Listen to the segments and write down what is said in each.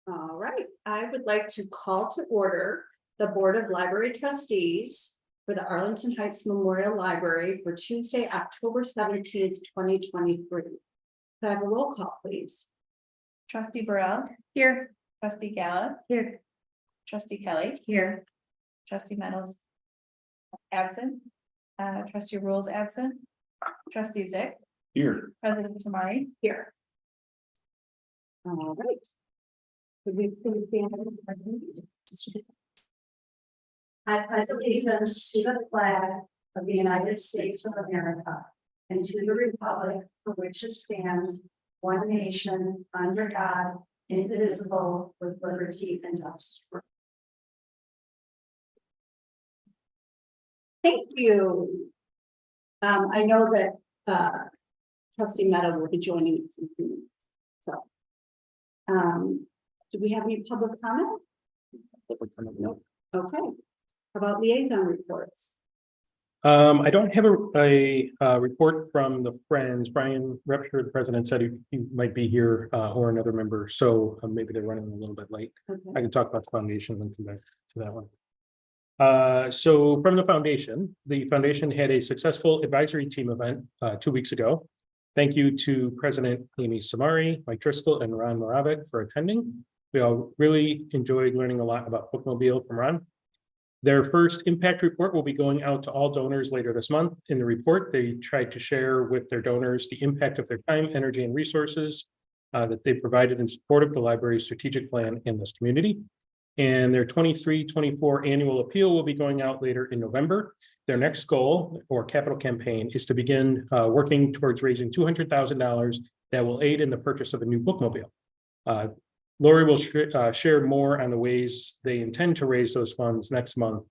All right, I would like to call to order the Board of Library Trustees for the Arlington Heights Memorial Library for Tuesday, October 17th, 2023. Could I have a roll call, please? Trustee Burrell. Here. Trustee Gala. Here. Trustee Kelly. Here. Trustee Meadows. Absent. Trustee Rules absent. Trustee Zick. Here. President Samari. Here. All right. Could we please stand up? I pledge allegiance to the flag of the United States of America and to the republic for which it stands, one nation, under God, indivisible, with liberty and justice for all. Thank you. I know that Trustee Meadow will be joining us in a few minutes. So, do we have any public comment? Nope. Okay. How about liaison reports? I don't have a report from the Friends. Brian Repture, the president, said he might be here or another member, so maybe they're running a little bit late. Okay. I can talk about the foundation and come back to that one. So from the foundation had a successful advisory team event 2 weeks ago. Thank you to President Amy Samari, Mike Driscoll, and Ron Moravec for attending. We all really enjoyed learning a lot about Bookmobile from Ron. Their first impact report will be going out to all donors later this month. In the report, they tried to share with their donors the impact of their time, energy, and resources that they provided in support of the library's strategic plan in this community. And their 23-24 annual appeal will be going out later in November. Their next goal or capital campaign is to begin working towards raising $200,000 that will aid in the purchase of a new bookmobile. Lori will share more on the ways they intend to raise those funds next month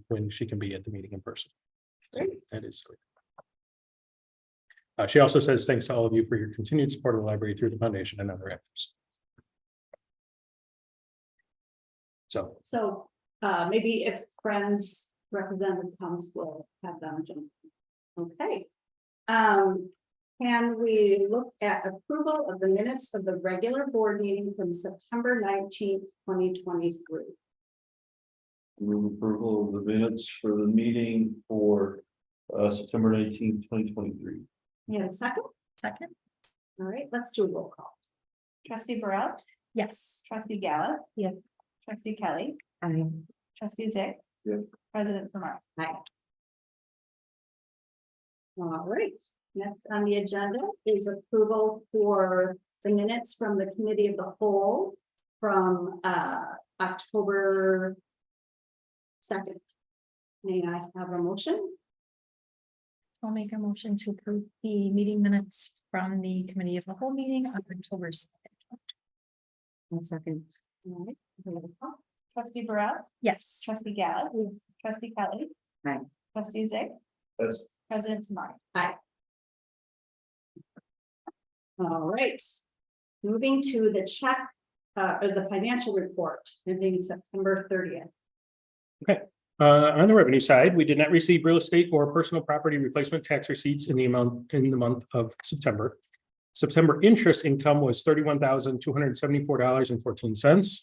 when she can be at the meeting in person. Great. That is great. She also says thanks to all of you for your continued support of the library through the foundation and other efforts. So Maybe if Friends representative comes, we'll have them jump in. Okay. Can we look at approval of the minutes of the regular board meeting from September 19th, 2023? Move approval of the minutes for the meeting for September 19th, 2023. You have a second? Second. All right, let's do a roll call. Trustee Burrell. Yes. Trustee Gala. Yes. Trustee Kelly. Trustee Zick. Yes. President Samari. Aye. All right, next on the agenda is approval for the minutes from the committee of the whole from October 2nd. May I have a motion? I'll make a motion to approve the meeting minutes from the committee of the whole meeting on October 2nd. 1 second. All right, roll call. Trustee Burrell. Yes. Trustee Gala. Yes. Trustee Kelly. Aye. Trustee Zick. That's President Samari. Aye. All right, moving to the check or the financial report ending September 30th. on the revenue side, we did not receive real estate or personal property replacement tax receipts in the month of September. September interest income was $31,274.14.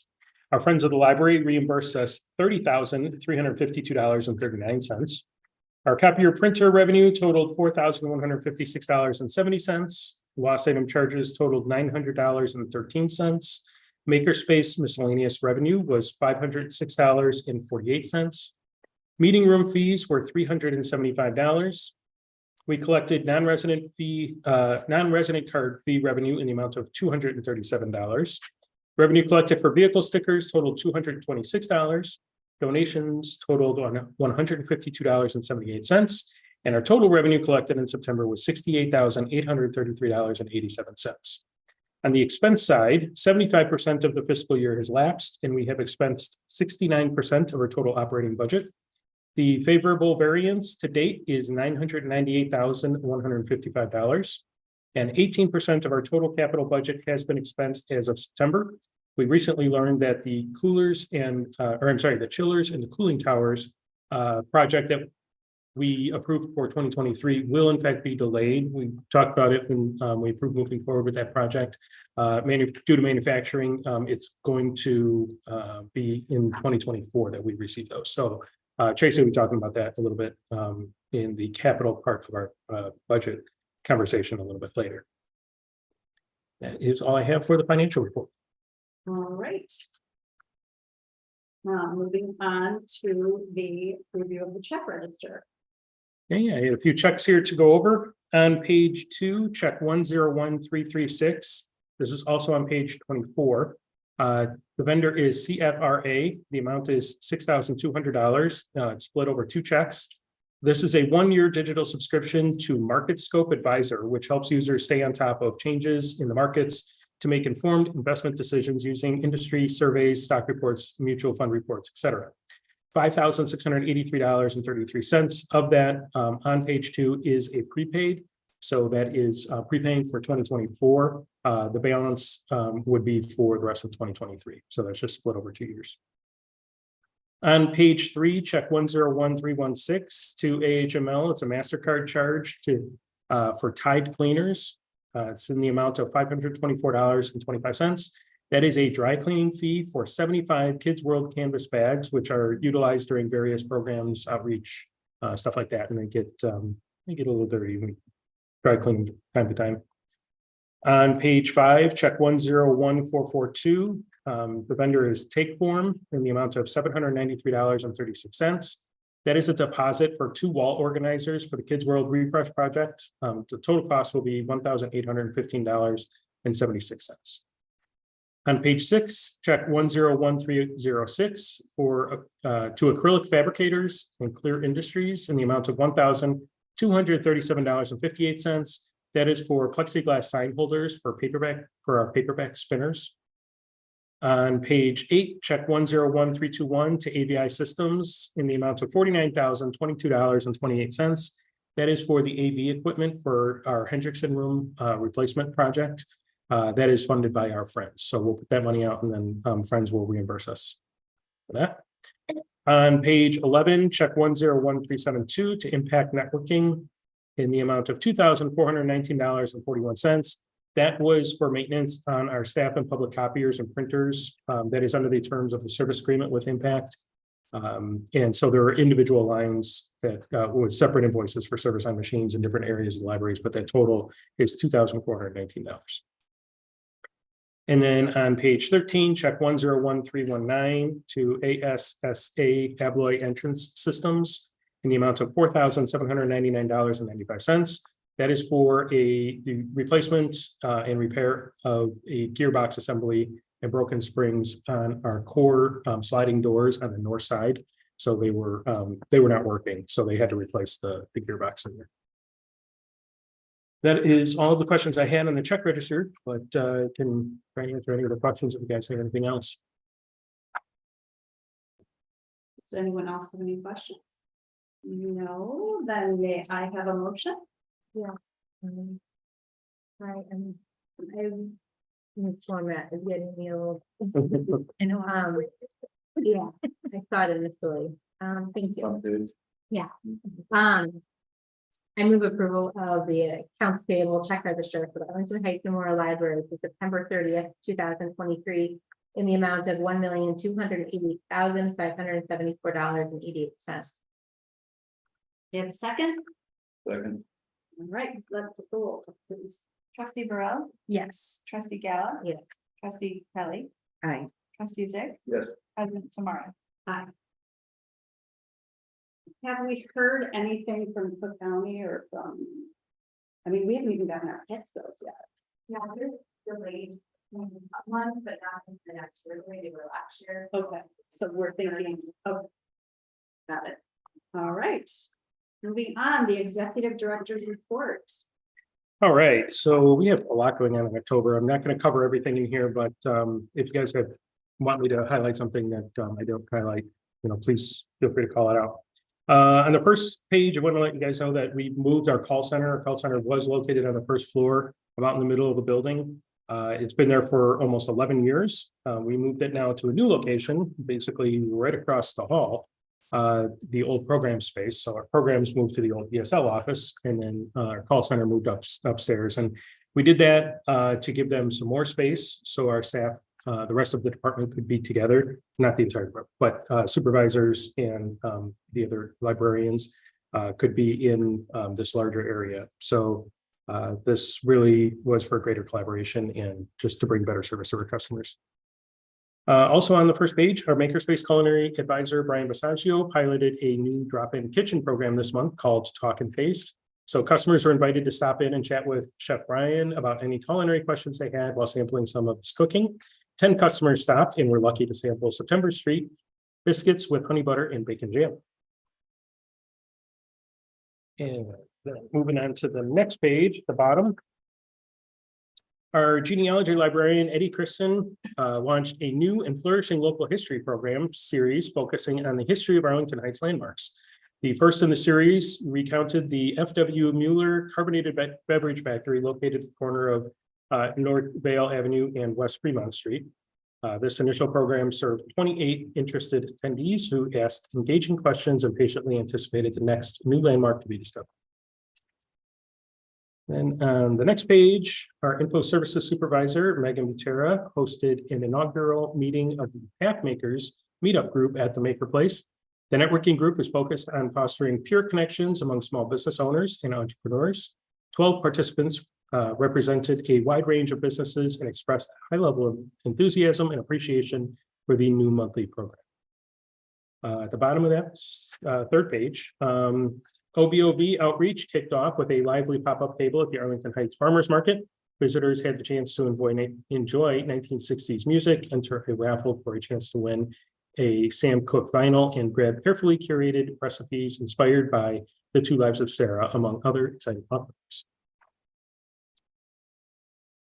Our friends of the library reimbursed us $30,352.39. Our copier printer revenue totaled $4,156.70. Loss item charges totaled $900.13. Makerspace miscellaneous revenue was $506.48. Meeting room fees were $375. We collected non-resident card fee revenue in the amount of $237. Revenue collected for vehicle stickers totaled $226. Donations totaled $152.78. And our total revenue collected in September was $68,833.87. On the expense side, 75% of the fiscal year has lapsed, and we have expensed 69% of our total operating budget. The favorable variance to date is $998,155, and 18% of our total capital budget has been expensed as of September. We recently learned that the chillers and the cooling towers project that we approved for 2023 will in fact be delayed. We talked about it when we approved moving forward with that project. Due to manufacturing, it's going to be in 2024 that we receive those. So Tracy will be talking about that a little bit in the capital part of our budget conversation a little bit later. That is all I have for the financial report. All right. Now, moving on to the review of the check register. Okay, I had a few checks here to go over. On page 2, check 101336. This is also on page 24. The vendor is CFRA. The amount is $6,200. It's split over 2 checks. This is a 1-year digital subscription to Market Scope Advisor, which helps users stay on top of changes in the markets to make informed investment decisions using industry surveys, stock reports, mutual fund reports, etc. $5,683.33 of that on page 2 is a prepaid. So that is prepaying for 2024. The balance would be for the rest of 2023. So that's just split over 2 years. On page 3, check 101316 to AHML. It's a MasterCard charge for Tide cleaners. It's in the amount of $524.25. That is a dry cleaning fee for 75 Kids World canvas bags, which are utilized during various programs, outreach, stuff like that. And they get a little dirty. We dry clean from time to time. On page 5, check 101442. The vendor is Takeform in the amount of $793.36. That is a deposit for 2 wall organizers for the Kids World Refresh Project. The total cost will be $1,815.76. On page 6, check 101306 for to acrylic fabricators and Clear Industries in the amount of $1,237.58. That is for plexiglass sign holders for our paperback spinners. On page 8, check 101321 to AVI Systems in the amount of $49,022.28. That is for the AV equipment for our Hendrickson room replacement project. That is funded by our friends. So we'll put that money out and then friends will reimburse us for that. On page 11, check 101372 to Impact Networking in the amount of $2,419.41. That was for maintenance on our staff and public copiers and printers. That is under the terms of the service agreement with Impact. And so there are individual lines that with separate invoices for service on machines in different areas of the libraries, but that total is $2,419. And then on page 13, check 101319 to ASSA Abloy Entrance Systems in the amount of $4,799.95. That is for the replacement and repair of a gearbox assembly and broken springs on our core sliding doors on the north side. So they were not working, so they had to replace the gearbox in there. That is all the questions I had on the check register, but can try and answer any other questions if you guys have anything else. Does anyone else have any questions? No, then may I have a motion? Right, and I'm in the format of getting the old. I know. Yeah, I thought initially. Thank you. Good. I move approval of the accounts payable check register for the Arlington Heights Memorial Library for September 30th, 2023 in the amount of $1,280,574.88. You have a second? Second. All right, let's go, please. Trustee Burrell, Yes. trustee Gala. Yes. Trustee Kelly, Aye. trustee Zig, Yes. President Samara. Aye. Have we heard anything from Cook County or from, I mean, we haven't even gotten our tax bills yet. Yeah, there's delayed one, but not in the next year, the way they were last year. Okay, so we're thinking, oh. Got it. All right. Moving on, the executive director's report. All right, so we have a lot going on in October. I'm not going to cover everything in here, but if you guys want me to highlight something that I don't highlight, please feel free to call it out. On the first page, I want to let you guys know that we moved our call center. Our call center was located on the first floor, about in the middle of the building. It's been there for almost 11 years. We moved it now to a new location, basically right across the hall. the old program space. So our programs moved to the old ESL office, and then our call center moved upstairs. And we did that to give them some more space so our staff, the rest of the department could be together, not the entire group, but supervisors and the other librarians could be in this larger area. So this really was for greater collaboration and just to bring better service to our customers. Also on the first page, our Makerspace Culinary Advisor, Brian Basaggio, piloted a new drop-in kitchen program this month called Talk and Taste. So customers are invited to stop in and chat with Chef Brian about any culinary questions they had while sampling some of his cooking. 10 customers stopped and were lucky to sample September Street biscuits with honey butter and bacon jam. And then moving on to the next page, at the bottom. Our genealogy librarian, Eddie Christen, launched a new and flourishing local history program series focusing on the history of Arlington Heights landmarks. The first in the series recounted the F.W. Mueller carbonated beverage factory located at the corner of North Vale Avenue and West Fremont Street. This initial program served 28 interested attendees who asked engaging questions and patiently anticipated the next new landmark to be discovered. Then on the next page, our info services supervisor, Megan Butera, hosted an inaugural meeting of the Path Makers meetup group at the Maker Place. The networking group is focused on fostering peer connections among small business owners and entrepreneurs. 12 participants represented a wide range of businesses and expressed a high level of enthusiasm and appreciation for the new monthly program. At the bottom of that third page, OBOV outreach kicked off with a lively pop-up table at the Arlington Heights Farmers Market. Visitors had the chance to enjoy 1960s music, enter a raffle for a chance to win a Sam Cooke vinyl, and grab carefully curated recipes inspired by the Two Lives of Sarah, among other exciting offerings.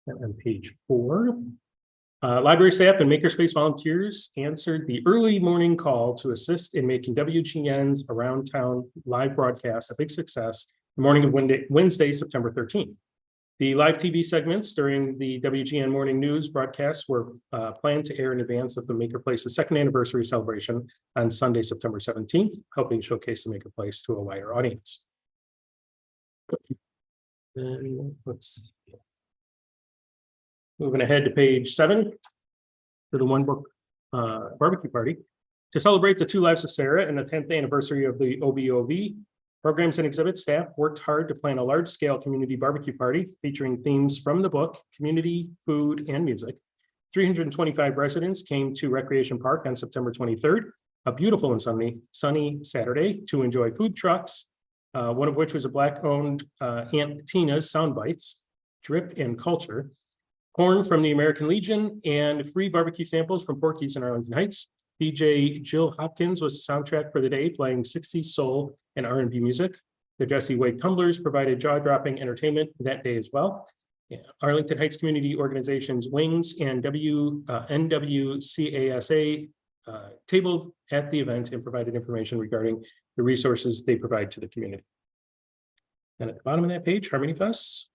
And on page 4, library staff and Makerspace volunteers answered the early morning call to assist in making WGN's Around Town live broadcast a big success the morning of Wednesday, September 13th. The live TV segments during the WGN morning news broadcasts were planned to air in advance of the Maker Place's second anniversary celebration on Sunday, September 17th, helping showcase the Maker Place to a wider audience. And let's see. Moving ahead to page 7, to the One Book barbecue party. To celebrate the Two Lives of Sarah and the 10th anniversary of the OBOV, programs and exhibit staff worked hard to plan a large-scale community barbecue party featuring themes from the book, community, food, and music. 325 residents came to Recreation Park on September 23rd, a beautiful and sunny Saturday, to enjoy food trucks, one of which was a Black-owned Aunt Tina's Sound Bites, Drip and Culture, corn from the American Legion, and free barbecue samples from Porky's in Arlington Heights. DJ Jill Hopkins was the soundtrack for the day, playing 60s soul and R&B music. The Jesse Wade Tumblers provided jaw-dropping entertainment that day as well. Yeah. Arlington Heights Community Organizations Wings and NWCASA tabled at the event and provided information regarding the resources they provide to the community. And at the bottom of that page, Harmony Fest.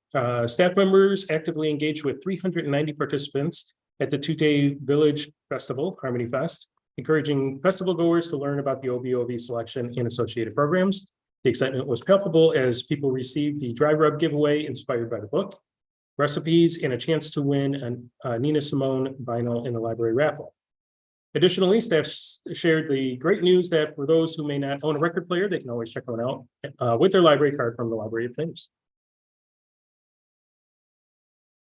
Staff members actively engaged with 390 participants at the 2-day Village Festival, Harmony Fest, encouraging festival goers to learn about the OBOV selection and associated programs. The excitement was palpable as people received the dry rub giveaway inspired by the book, recipes, and a chance to win a Nina Simone vinyl in the library raffle. Additionally, staff shared the great news that for those who may not own a record player, they can always check one out with their library card from the Library of Things.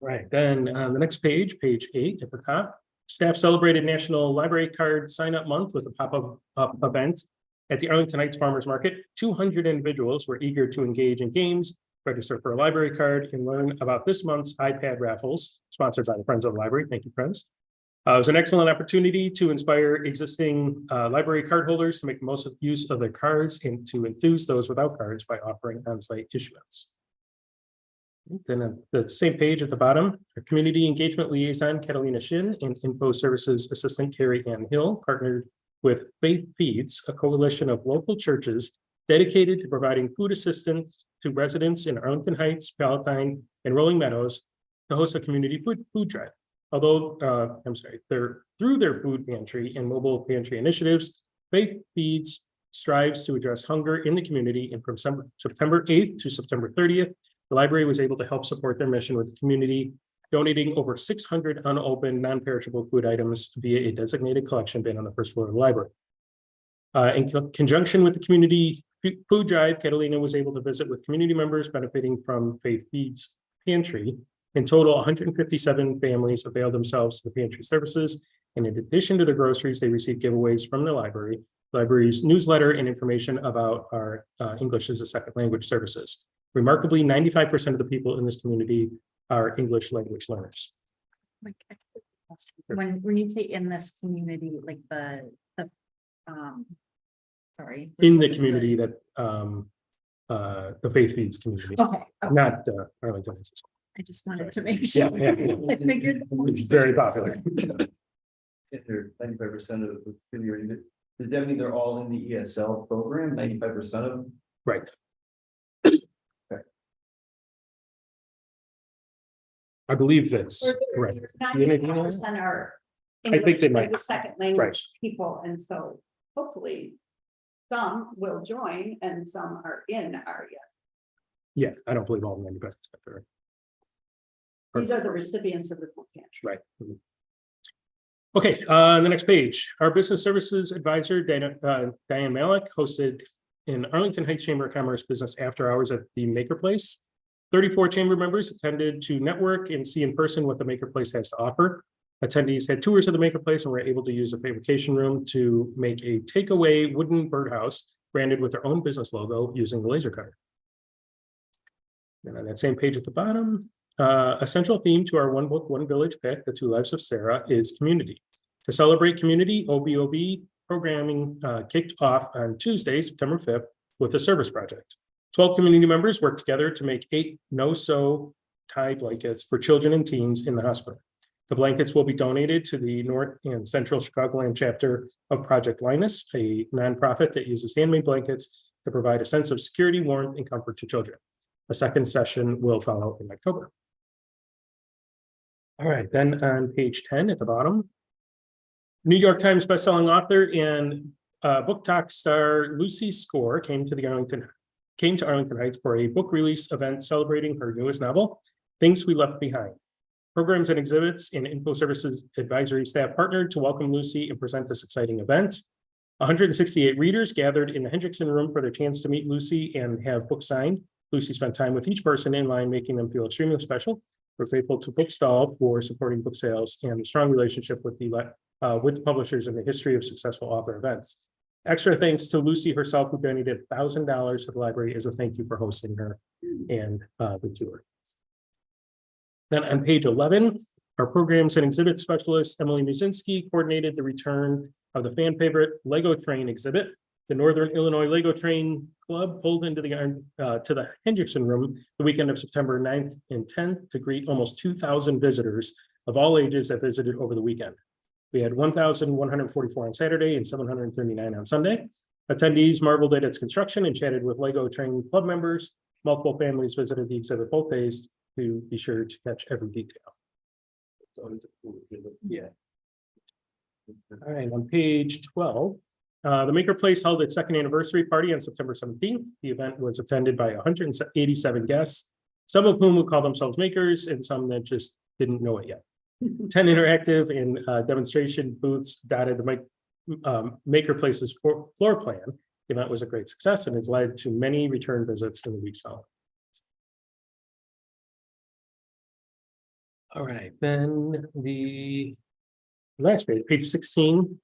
Right, then on the next page, page 8 at the top, staff celebrated National Library Card Sign-Up Month with a pop-up event at the Arlington Heights Farmers Market. 200 individuals were eager to engage in games, register for a library card, and learn about this month's iPad raffles, sponsored by the Friends of the Library. Thank you, friends. It was an excellent opportunity to inspire existing library card holders to make the most use of their cards and to enthuse those without cards by offering on-site issuance. Then at the same page at the bottom, our community engagement liaison, Catalina Shin, and info services assistant, Carrie Ann Hill, partnered with Faith Feeds, a coalition of local churches dedicated to providing food assistance to residents in Arlington Heights, Palatine, and Rolling Meadows to host a community food drive. Although, through their food pantry and mobile pantry initiatives, Faith Feeds strives to address hunger in the community, and from September 8th to September 30th, the library was able to help support their mission with the community, donating over 600 unopened, non-perishable food items via a designated collection bin on the first floor of the library. In conjunction with the community food drive, Catalina was able to visit with community members benefiting from Faith Feeds Pantry. In total, 157 families availed themselves to the pantry services. And in addition to the groceries, they received giveaways from the library's newsletter, and information about our English as a second language services. Remarkably, 95% of the people in this community are English language learners. When you say in this community, like sorry. In the community that the Faith Feeds community, Okay, not Arlington. I just wanted to make sure. Yeah, yeah. I figured. It's very popular. If they're 95% of the community, does that mean they're all in the ESL program, 95% of them? Right. I believe that's correct. Ninety-five percent are. I think they might. English as a second language people, and so hopefully some will join and some are in our, yes. Yeah, I don't believe all 95%. are. These are the recipients of the food pantry. Right. Okay, the next page, our business services advisor, Diane Malik, hosted in Arlington Heights Chamber of Commerce business after hours at the Maker Place. 34 chamber members attended to network and see in person what the Maker Place has to offer. Attendees had tours of the Maker Place and were able to use a fabrication room to make a takeaway wooden birdhouse branded with their own business logo using the laser cutter. And on that same page at the bottom, a central theme to our One Book, One Village pick, The Two Lives of Sarah, is community. To celebrate community, OBOB programming kicked off on Tuesday, September 5th, with a service project. 12 community members worked together to make 8 no-sew tie blankets for children and teens in the hospital. The blankets will be donated to the North and Central Chicagoland chapter of Project Linus, a nonprofit that uses handmade blankets to provide a sense of security, warmth, and comfort to children. A second session will follow in October. All right, then on page 10 at the bottom, New York Times bestselling author and book talk star Lucy Score came to Arlington Heights for a book release event celebrating her newest novel, Things We Left Behind. Programs and exhibits and info services advisory staff partnered to welcome Lucy and present this exciting event. 168 readers gathered in the Hendrickson room for their chance to meet Lucy and have books signed. Lucy spent time with each person in line, making them feel extremely special. We're grateful to Bookstall for supporting book sales and a strong relationship with the publishers in the history of successful author events. Extra thanks to Lucy herself, who donated $1,000 to the library as a thank you for hosting her and the tour. Then on page 11, our programs and exhibit specialist, Emily Muzinski, coordinated the return of the fan favorite Lego train exhibit. The Northern Illinois Lego Train Club pulled into the Hendrickson room the weekend of September 9th and 10th to greet almost 2,000 visitors of all ages that visited over the weekend. We had 1,144 on Saturday and 739 on Sunday. Attendees marveled at its construction and chatted with Lego Train Club members. Multiple families visited the exhibit both days to be sure to catch every detail. Yeah. All right, on page 12, the Maker Place held its second anniversary party on September 17th. The event was attended by 187 guests, some of whom would call themselves makers and some that just didn't know it yet. 10 interactive and demonstration booths dotted the Maker Place's floor plan. The event was a great success and has led to many return visits in the weeks following. All right, then the last page 16.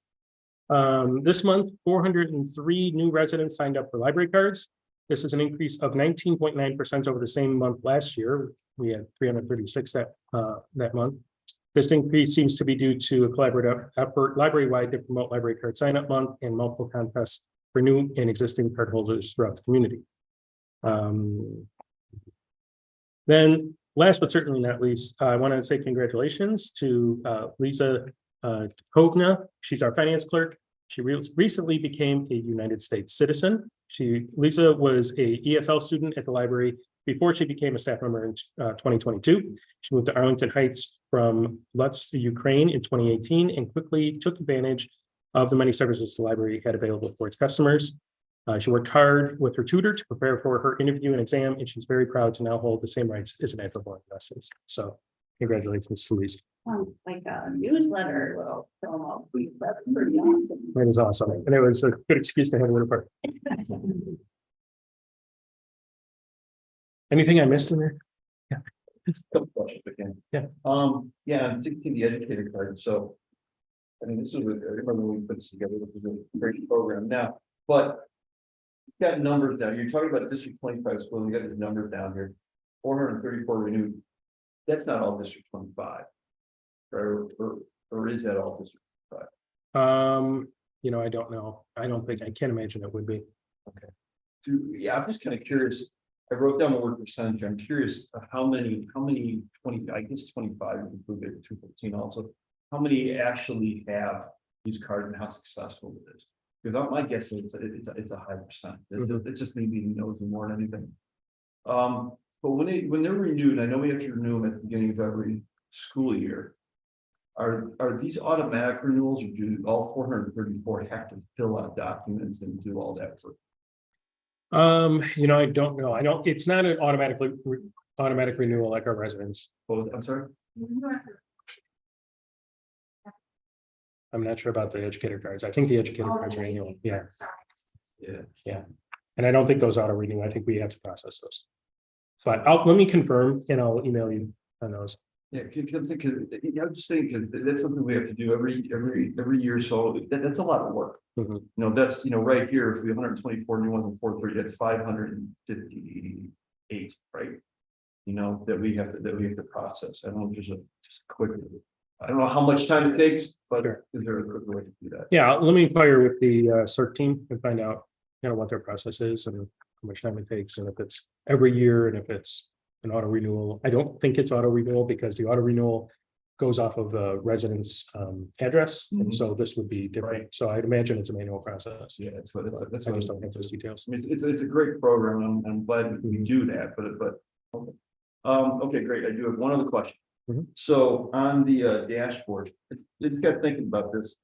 This month, 403 new residents signed up for library cards. This is an increase of 19.9% over the same month last year. We had 336 that month. This increase seems to be due to a collaborative effort library-wide to promote library card sign-up month and multiple contests for new and existing cardholders throughout the community. Then, last but certainly not least, I want to say congratulations to Lisa Kovna. She's our finance clerk. She recently became a United States citizen. Lisa was a ESL student at the library before she became a staff member in 2022. She moved to Arlington Heights from Lutsk, Ukraine in 2018 and quickly took advantage of the many services the library had available for its customers. She worked hard with her tutor to prepare for her interview and exam, and she's very proud to now hold the same rights as an actual lessons. So congratulations to Lisa. Sounds like a newsletter little promo. That's pretty awesome. That is awesome. And it was a good excuse to have a little part. Anything I missed in there? Couple questions again. Yeah. Yeah, I'm 16, the educator card, so. I mean, this was, I remember when we put this together, this was a great program now, but. You've got numbers down, you're talking about District 25 school, you got these numbers down here, 434 renewed. That's not all District 25. Or is that all District 25? You know, I don't know. I don't think, I can't imagine it would be. Yeah, I'm just kind of curious. I wrote down the word percentage. I'm curious how many 20, I guess 25 is included, 214 also. How many actually have these cards and how successful it is? Because my guess is it's a high percent. It's just maybe knows more than anything. But when they're renewed, I know we have to renew them at the beginning of every school year. Are these automatic renewals, or do all 434 have to fill out documents and do all that work? You know, I don't know. It's not an automatic renewal like our residents. Oh, I'm sorry. I'm not sure about the educator cards. I think the educator cards are annual. Yeah. Yeah. And I don't think those auto renew. I think we have to process those. So let me confirm and I'll email you on those. Yeah, because I'm just thinking, because that's something we have to do every year. So that's a lot of work. Mhm. You know, that's, right here, if we have 124 new ones and 430, that's 558, right? That we have to process. I don't know if there's just a quick, I don't know how much time it takes, but Sure. is there a quick way to do that? Yeah, let me inquire with the CERT team and find out, what their process is and how much time it takes, and if it's every year and if it's an auto renewal. I don't think it's auto renewal because the auto renewal goes off of the resident's address, and Mhm. so this would be different. So I'd imagine it's a manual process. Yeah, that's what I just don't have those details. I mean, it's a great program. I'm glad we do that, but. Okay, great. I do have one other question. Mhm. So on the dashboard, it's got thinking about this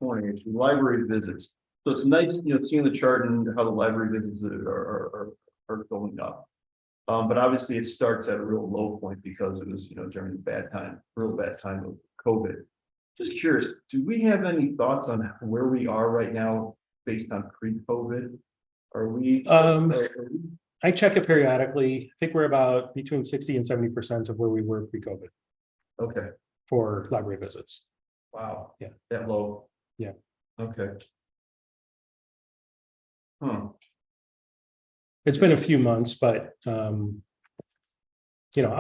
morning, it's library visits. So it's nice, seeing the chart and how the library visits are going up. But obviously it starts at a real low point because it was, during the real bad time of COVID. Just curious, do we have any thoughts on where we are right now based on pre-COVID? Are we? I check it periodically. I think we're about between 60 and 70% of where we were pre-COVID Okay, for library visits. wow. Yeah. That low. Yeah. Okay. It's been a few months, but I'll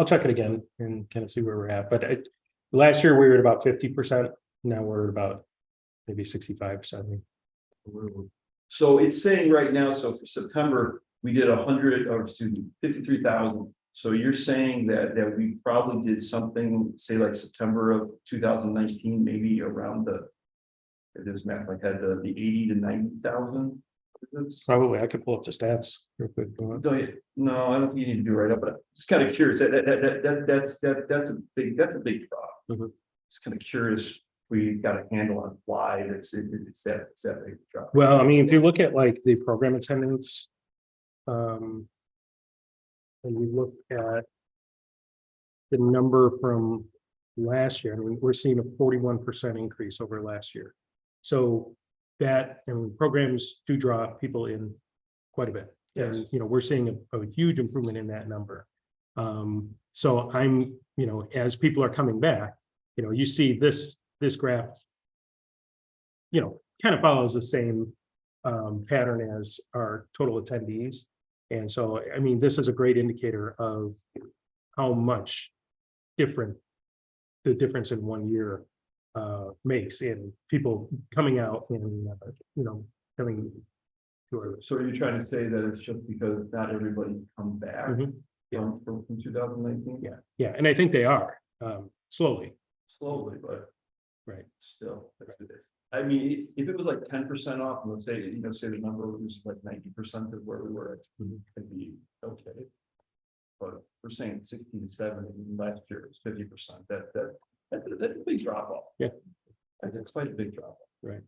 check it again and kind of see where we're at. But last year we were at about 50%. Now we're about maybe 65, 70. So it's saying right now, so for September, we did 53,000. So you're saying that we probably did something, say like September of 2019, maybe around this math like had the 80 to 90,000. Probably I could pull up the stats real quick. No, I don't think you need to do it right now, but I'm just kind of curious. That's a big drop. Mhm. Just kind of curious. We got a handle on why it's that big drop. Well, I mean, if you look at like the program attendance, and we look at the number from last year, I mean, we're seeing a 41% increase over last year. So that, and programs do draw people in quite a bit. Yes. And, we're seeing a huge improvement in that number. So I'm, as people are coming back, you see this graph, kind of follows the same pattern as our total attendees. And so, I mean, this is a great indicator of how much the difference in 1 year makes in people coming out and, coming to our. So are you trying to say that it's just because not everybody come back Mhm. from 2019? Yeah, and I think they are slowly. Slowly, but Right. still, I mean, if it was like 10% off, and let's say, say the number was like 90% of where we were, it'd be okay. But we're saying 60 to 70, and last year it was 50%. That's a big drop off. Yeah. That's quite a big drop off. Right.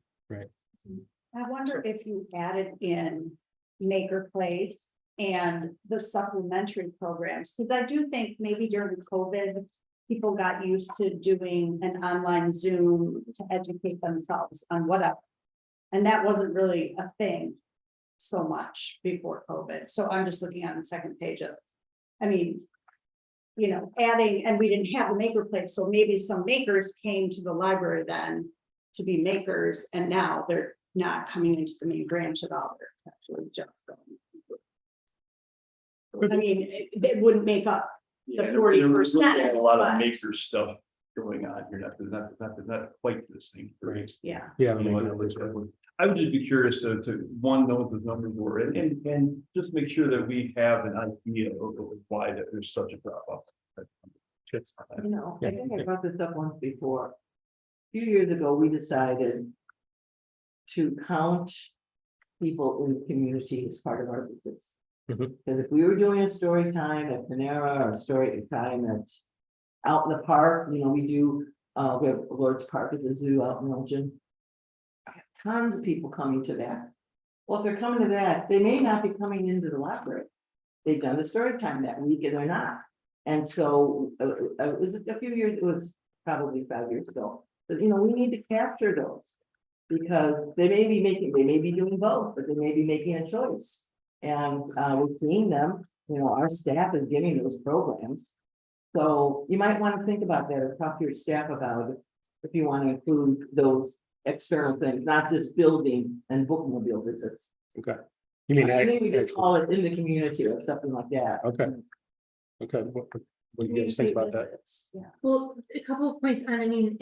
I wonder if you added in Maker Place and the supplementary programs, because I do think maybe during COVID, people got used to doing an online Zoom to educate themselves on whatever. And that wasn't really a thing so much before COVID. So I'm just looking at the second page of, I mean, you know, adding, and we didn't have a maker place, so maybe some makers came to the library then to be makers, and now they're not coming into the main branch at all. They're actually just going. I mean, it wouldn't make up the Yeah, there really 40%, A lot but- of maker stuff going on here, not quite the same. Right. yeah. Yeah. You know, I would just be curious to one, know what the numbers were and just make sure that we have an idea of why that there's such a drop off. You know, Yeah. I think I brought this up once before. A few years ago, we decided to count people in the community as part of our visits. Mhm. Because if we were doing a story time at Panera or a story time at out in the park, you know, we do, we have Lord's Park at the zoo out in Elgin. I have tons of people coming to that. Well, if they're coming to that, they may not be coming into the library. They've done the story time that week and they're not. And so it was a few years, it was probably 5 years ago. But you know, we need to capture those. Because they may be doing both, but they may be making a choice. And we've seen them, you know, our staff is giving those programs. So you might want to think about that or talk to your staff about it. If you want to include those external things, not just building and bookmobile visits. Okay. You mean, I think we just actually- call it in the community or something like that. Okay. Okay, what do you guys think about that? Visits, yeah. Well, a couple of points on, I mean,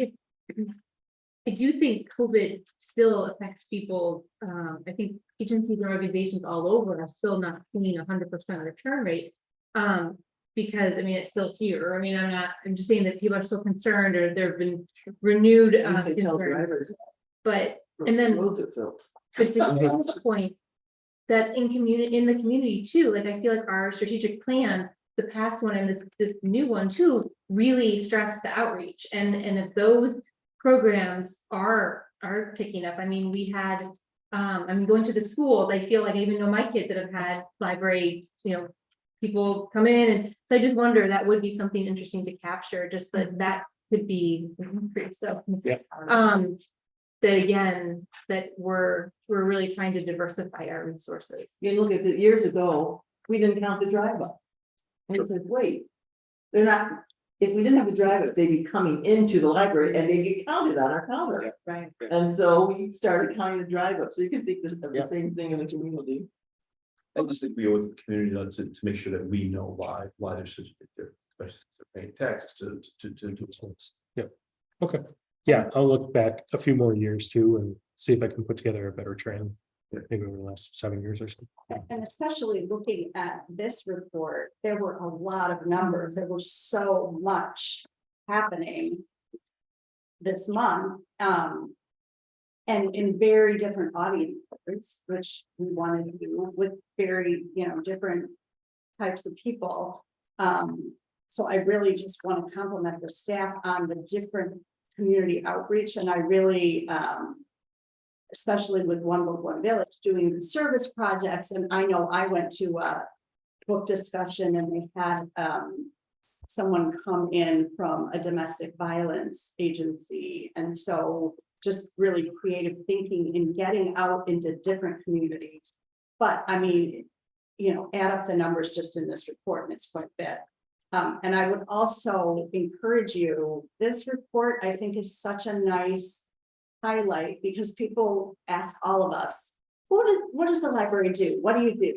I do think COVID still affects people. I think agencies and organizations all over are still not seeing 100% return rate. Because I mean, it's still here. I mean, I'm just saying that people are still concerned or there have been renewed We should tell concerns. drivers, But, and then, roads are filled. but to Paul's point, that in the community too, like I feel like our strategic plan, the past one and this new one too, really stressed the outreach. And if those programs are ticking up, I mean, we had, I mean, going to the schools, I feel like I even know my kids that have had library, you know, people come in, and so I just wonder, that would be something interesting to capture, just that could be increased, so. Yeah. That again, that we're really trying to diversify our resources. You look at the years ago, we didn't count the drive up. And I said, wait, they're not, if we didn't have the drive up, they'd be coming into the library and they'd get counted on our counter. Right. And so we started counting the drive up, so you can think of Yeah. the same thing in the community. I just think we owe it to the community to make sure that we know why there's such a big difference, especially since they're paying taxes to us. Okay, yeah, I'll look back a few more years too and see if I can put together a better trend. Maybe over the last 7 years or so. And especially looking at this report, there were a lot of numbers. There was so much happening this month. And in very different audiences, which we wanted to do with very, you know, different types of people. So I really just want to compliment the staff on the different community outreach, and I really, especially with One Book, One Village, doing the service projects. And I know I went to a book discussion and they had someone come in from a domestic violence agency. And so just really creative thinking in getting out into different communities. But I mean, you know, add up the numbers just in this report and it's quite a bit. And I would also encourage you, this report, I think, is such a nice highlight because people ask all of us, what does the library do? What do you do?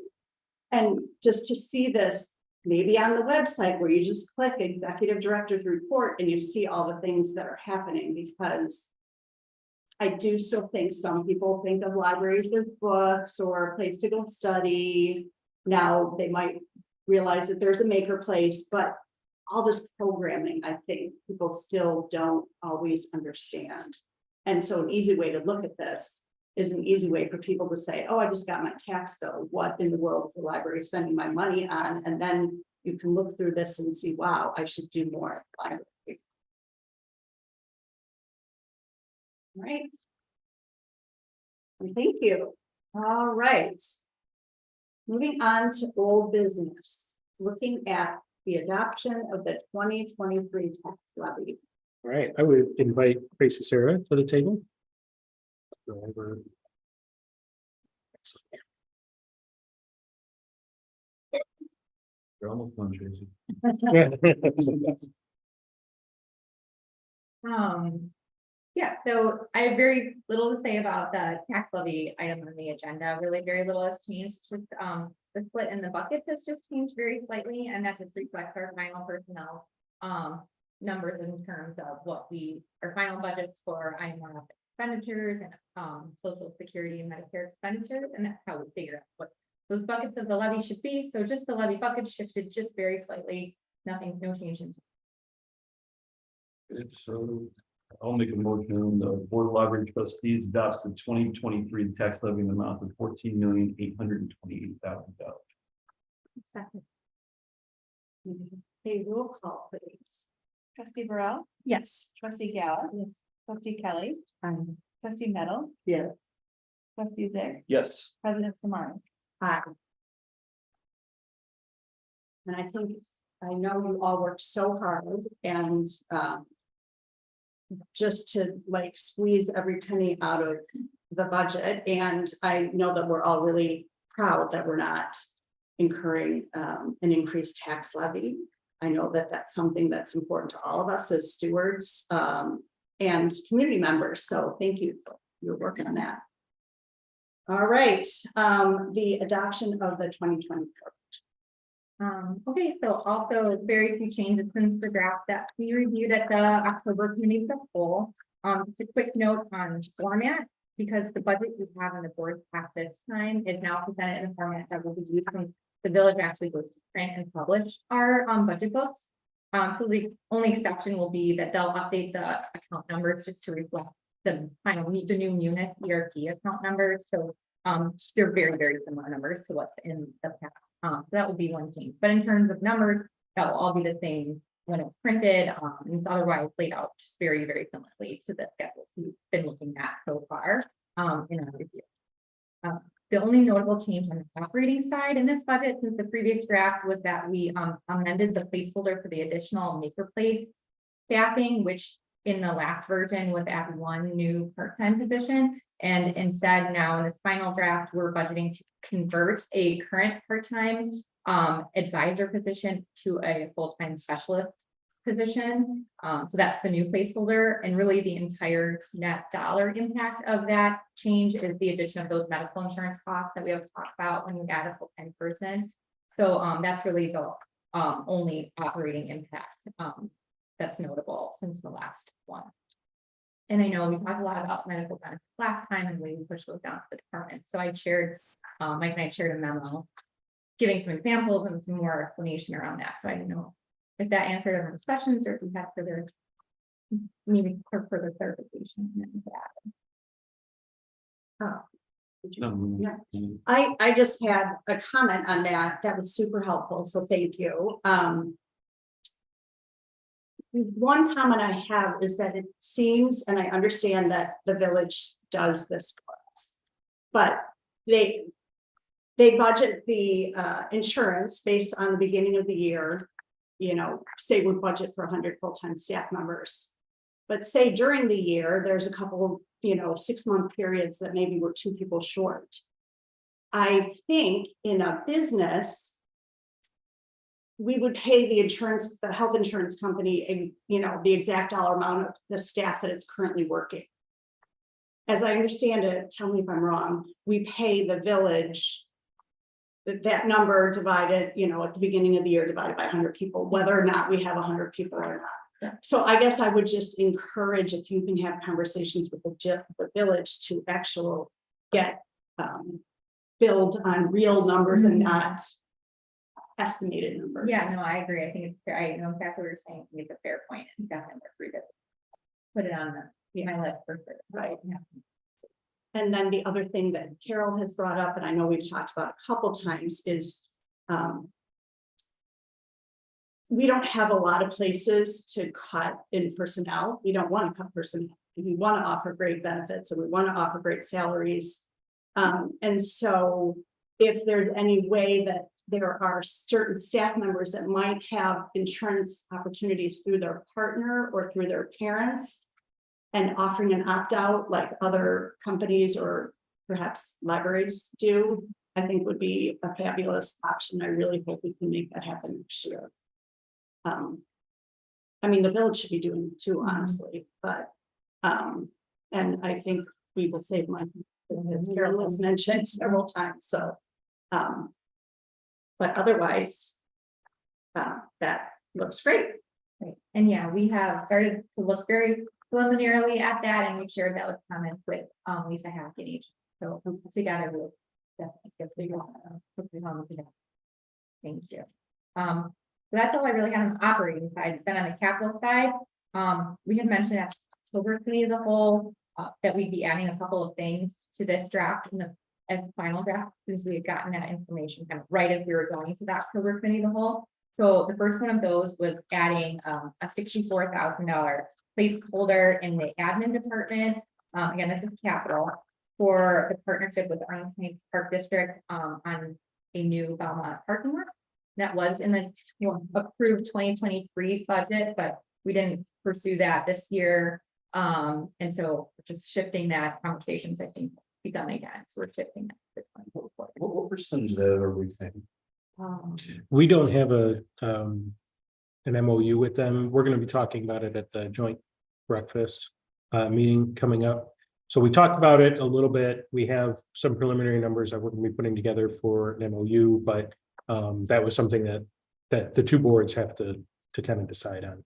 And just to see this, maybe on the website where you just click executive director's report and you see all the things that are happening, because I do still think some people think of libraries as books or a place to go study. Now they might realize that there's a maker place, but all this programming, I think people still don't always understand. And so an easy way to look at this is an easy way for people to say, oh, I just got my tax bill. What in the world is the library spending my money on? And then you can look through this and see, wow, I should do more at the library. Right. And thank you. All right. Moving on to old business, looking at the adoption of the 2023 tax levy. All right, I would invite Tracy Sarah to the table. Go over. You're almost done, Tracy. Yeah, so I have very little to say about the tax levy item on the agenda. Really, very little has changed. Just, the split in the buckets has just changed very slightly, and that just reflects our final personnel numbers in terms of what our final budgets for IMRF expenditures and social security and Medicare expenditures, and that's how we figure out what those buckets of the levy should be. So just the levy buckets shifted just very slightly. Nothing, no change in. So I'll make a motion, the Board of Library Trustees adopts the 2023 tax levy in the amount of $14,828,000. Second. A roll call, please. Trustee Burrell, Yes. trustee Gala, Yes. trustee Kelly, Um, trustee Meadow, Yeah, trustee Zig, Yes. president Samara. Aye. And I think, I know you all worked so hard and just to like squeeze every penny out of the budget. And I know that we're all really proud that we're not incurring an increased tax levy. I know that that's something that's important to all of us as stewards and community members. So thank you. You're working on that. All right, the adoption of the 2020. Okay, so also very few changes since the draft that we reviewed at the October committee of the whole. Just a quick note on format, because the budget we have in the board pack this time is now presented in a format that will be used when the village actually goes to print and publish our budget books. So the only exception will be that they'll update the account numbers just to reflect the new unit ERP account numbers. So they're very, very similar numbers to what's in the pack. So that would be one change, but in terms of numbers, that will all be the same when it's printed. And it's otherwise laid out just very, very similarly to the schedules we've been looking at so far in our review. The only notable change on the operating side in this budget since the previous draft was that we amended the placeholder for the additional maker place staffing, which in the last version was at one new part-time position. And instead now in this final draft, we're budgeting to convert a current part-time advisor position to a full-time specialist position. So that's the new placeholder, and really the entire net dollar impact of that change is the addition of those medical insurance costs that we have talked about when we add a full-time person. So that's really the only operating impact that's notable since the last one. And I know we talked a lot about medical benefits last time and we pushed those down to the department. So I shared, Mike and I shared a memo giving some examples and some more explanation around that. So I don't know if that answered everyone's questions or if you have further needing for further clarification. I just had a comment on that. That was super helpful. So thank you. One comment I have is that it seems, and I understand that the village does this for us, but they budget the insurance based on the beginning of the year. You know, say we budget for 100 full-time staff members, but say during the year, there's a couple, 6-month periods that maybe we're 2 people short. I think in a business, we would pay the health insurance company, the exact dollar amount of the staff that it's currently working. As I understand it, tell me if I'm wrong, we pay the village that number divided, at the beginning of the year divided by 100 people, whether or not we have 100 people or not. Yeah. So I guess I would just encourage if you can have conversations with the village to actually get billed on real numbers and not estimated numbers. Yeah, no, I agree. I think it's fair. I know exactly what you're saying. I think it's a fair point. And definitely put it on my list for sure. Right. Yeah. And then the other thing that Carol has brought up, and I know we've talked about a couple times, is we don't have a lot of places to cut in personnel. We don't want to cut personnel. We want to offer great benefits and we want to offer great salaries. And so if there's any way that there are certain staff members that might have insurance opportunities through their partner or through their parents. And offering an opt-out like other companies or perhaps libraries do, I think would be a fabulous option. I really hope we can make that happen next year. I mean, the village should be doing it too, honestly, but, and I think we will save money, as Carol has mentioned several times, so. But otherwise, that looks great. Right. And yeah, we have started to look very preliminarily at that, and we shared that with comments with Lisa Hackett. So together we'll definitely get figure out put it on together. Thank you. So that's all I really have on the operating side. Then on the capital side, we had mentioned at October committee as a whole that we'd be adding a couple of things to this draft in the as the final draft, since we had gotten that information kind of right as we were going to that October committee of the whole. So the first one of those was adding a $64,000 placeholder in the admin department. Again, this is capital for the partnership with the Arlington Heights Park District on a new Belmont parking lot. That was in the approved 2023 budget, but we didn't pursue that this year. And so just shifting that conversations, I think, begun again. So we're shifting that to 2024. What percentage of that are we paying? We don't have an MOU with them. We're going to be talking about it at the joint breakfast meeting coming up. So we talked about it a little bit. We have some preliminary numbers that we're going to be putting together for an MOU, but that was something that the two boards have to kind of decide on.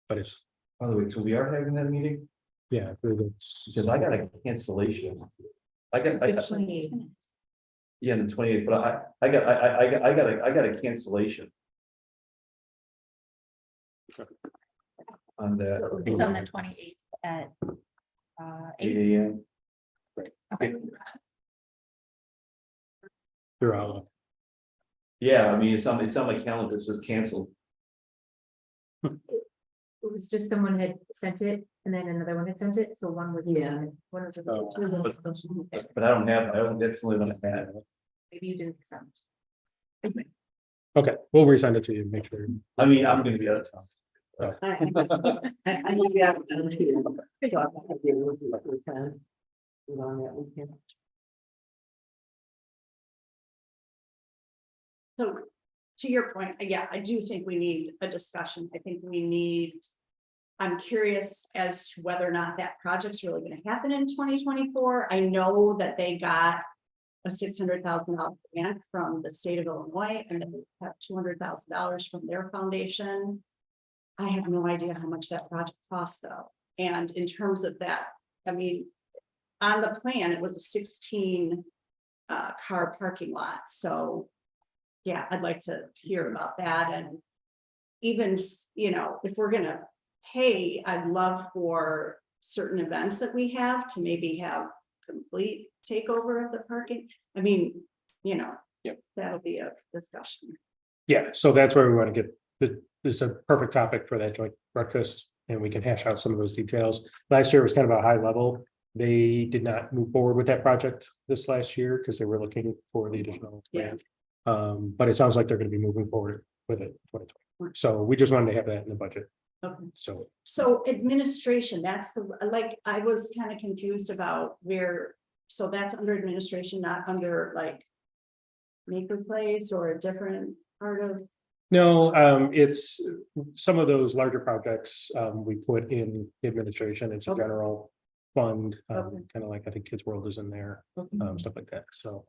But it's, By the way, so we are having that meeting? yeah, Because I got a cancellation. I got, The 28th. yeah, the 28th, but I got a cancellation. On that. It's on the 28th at 8 8. AM. Okay. they're all. Yeah, I mean, it's on my calendar, it says canceled. It was just someone had sent it and then another one had sent it. So one was. Yeah. One of the. Oh. But I don't, that's the only one I had. Maybe you didn't accept. Okay, we'll resend it to you, make sure. I mean, I'm gonna be out of town. I know we have them too. So I think they will do like the time. On that weekend. So to your point, yeah, I do think we need a discussion. I think we need. I'm curious as to whether or not that project's really going to happen in 2024. I know that they got a $600,000 grant from the state of Illinois and they have $200,000 from their foundation. I have no idea how much that project costs though. And in terms of that, I mean, on the plan, it was a 16 car parking lot. So yeah, I'd like to hear about that. And even, you know, if we're gonna pay, I'd love for certain events that we have to maybe have complete takeover of the parking. I mean, you know, Yep. that'll be a discussion. Yeah, so that's where we want to get this is a perfect topic for that joint breakfast, and we can hash out some of those details. Last year was kind of a high level. They did not move forward with that project this last year because they were looking for the additional grant. But it sounds like they're going to be moving forward with it. 2024. So we just wanted to have that in the budget. Okay. So Administration, that's the, like, I was kind of confused about where, so that's under administration, not under like Maker Place or a different part of. no, it's some of those larger projects we put in administration. It's a Okay. general fund, Okay. kind of like I think Kids World is in there, stuff like that. So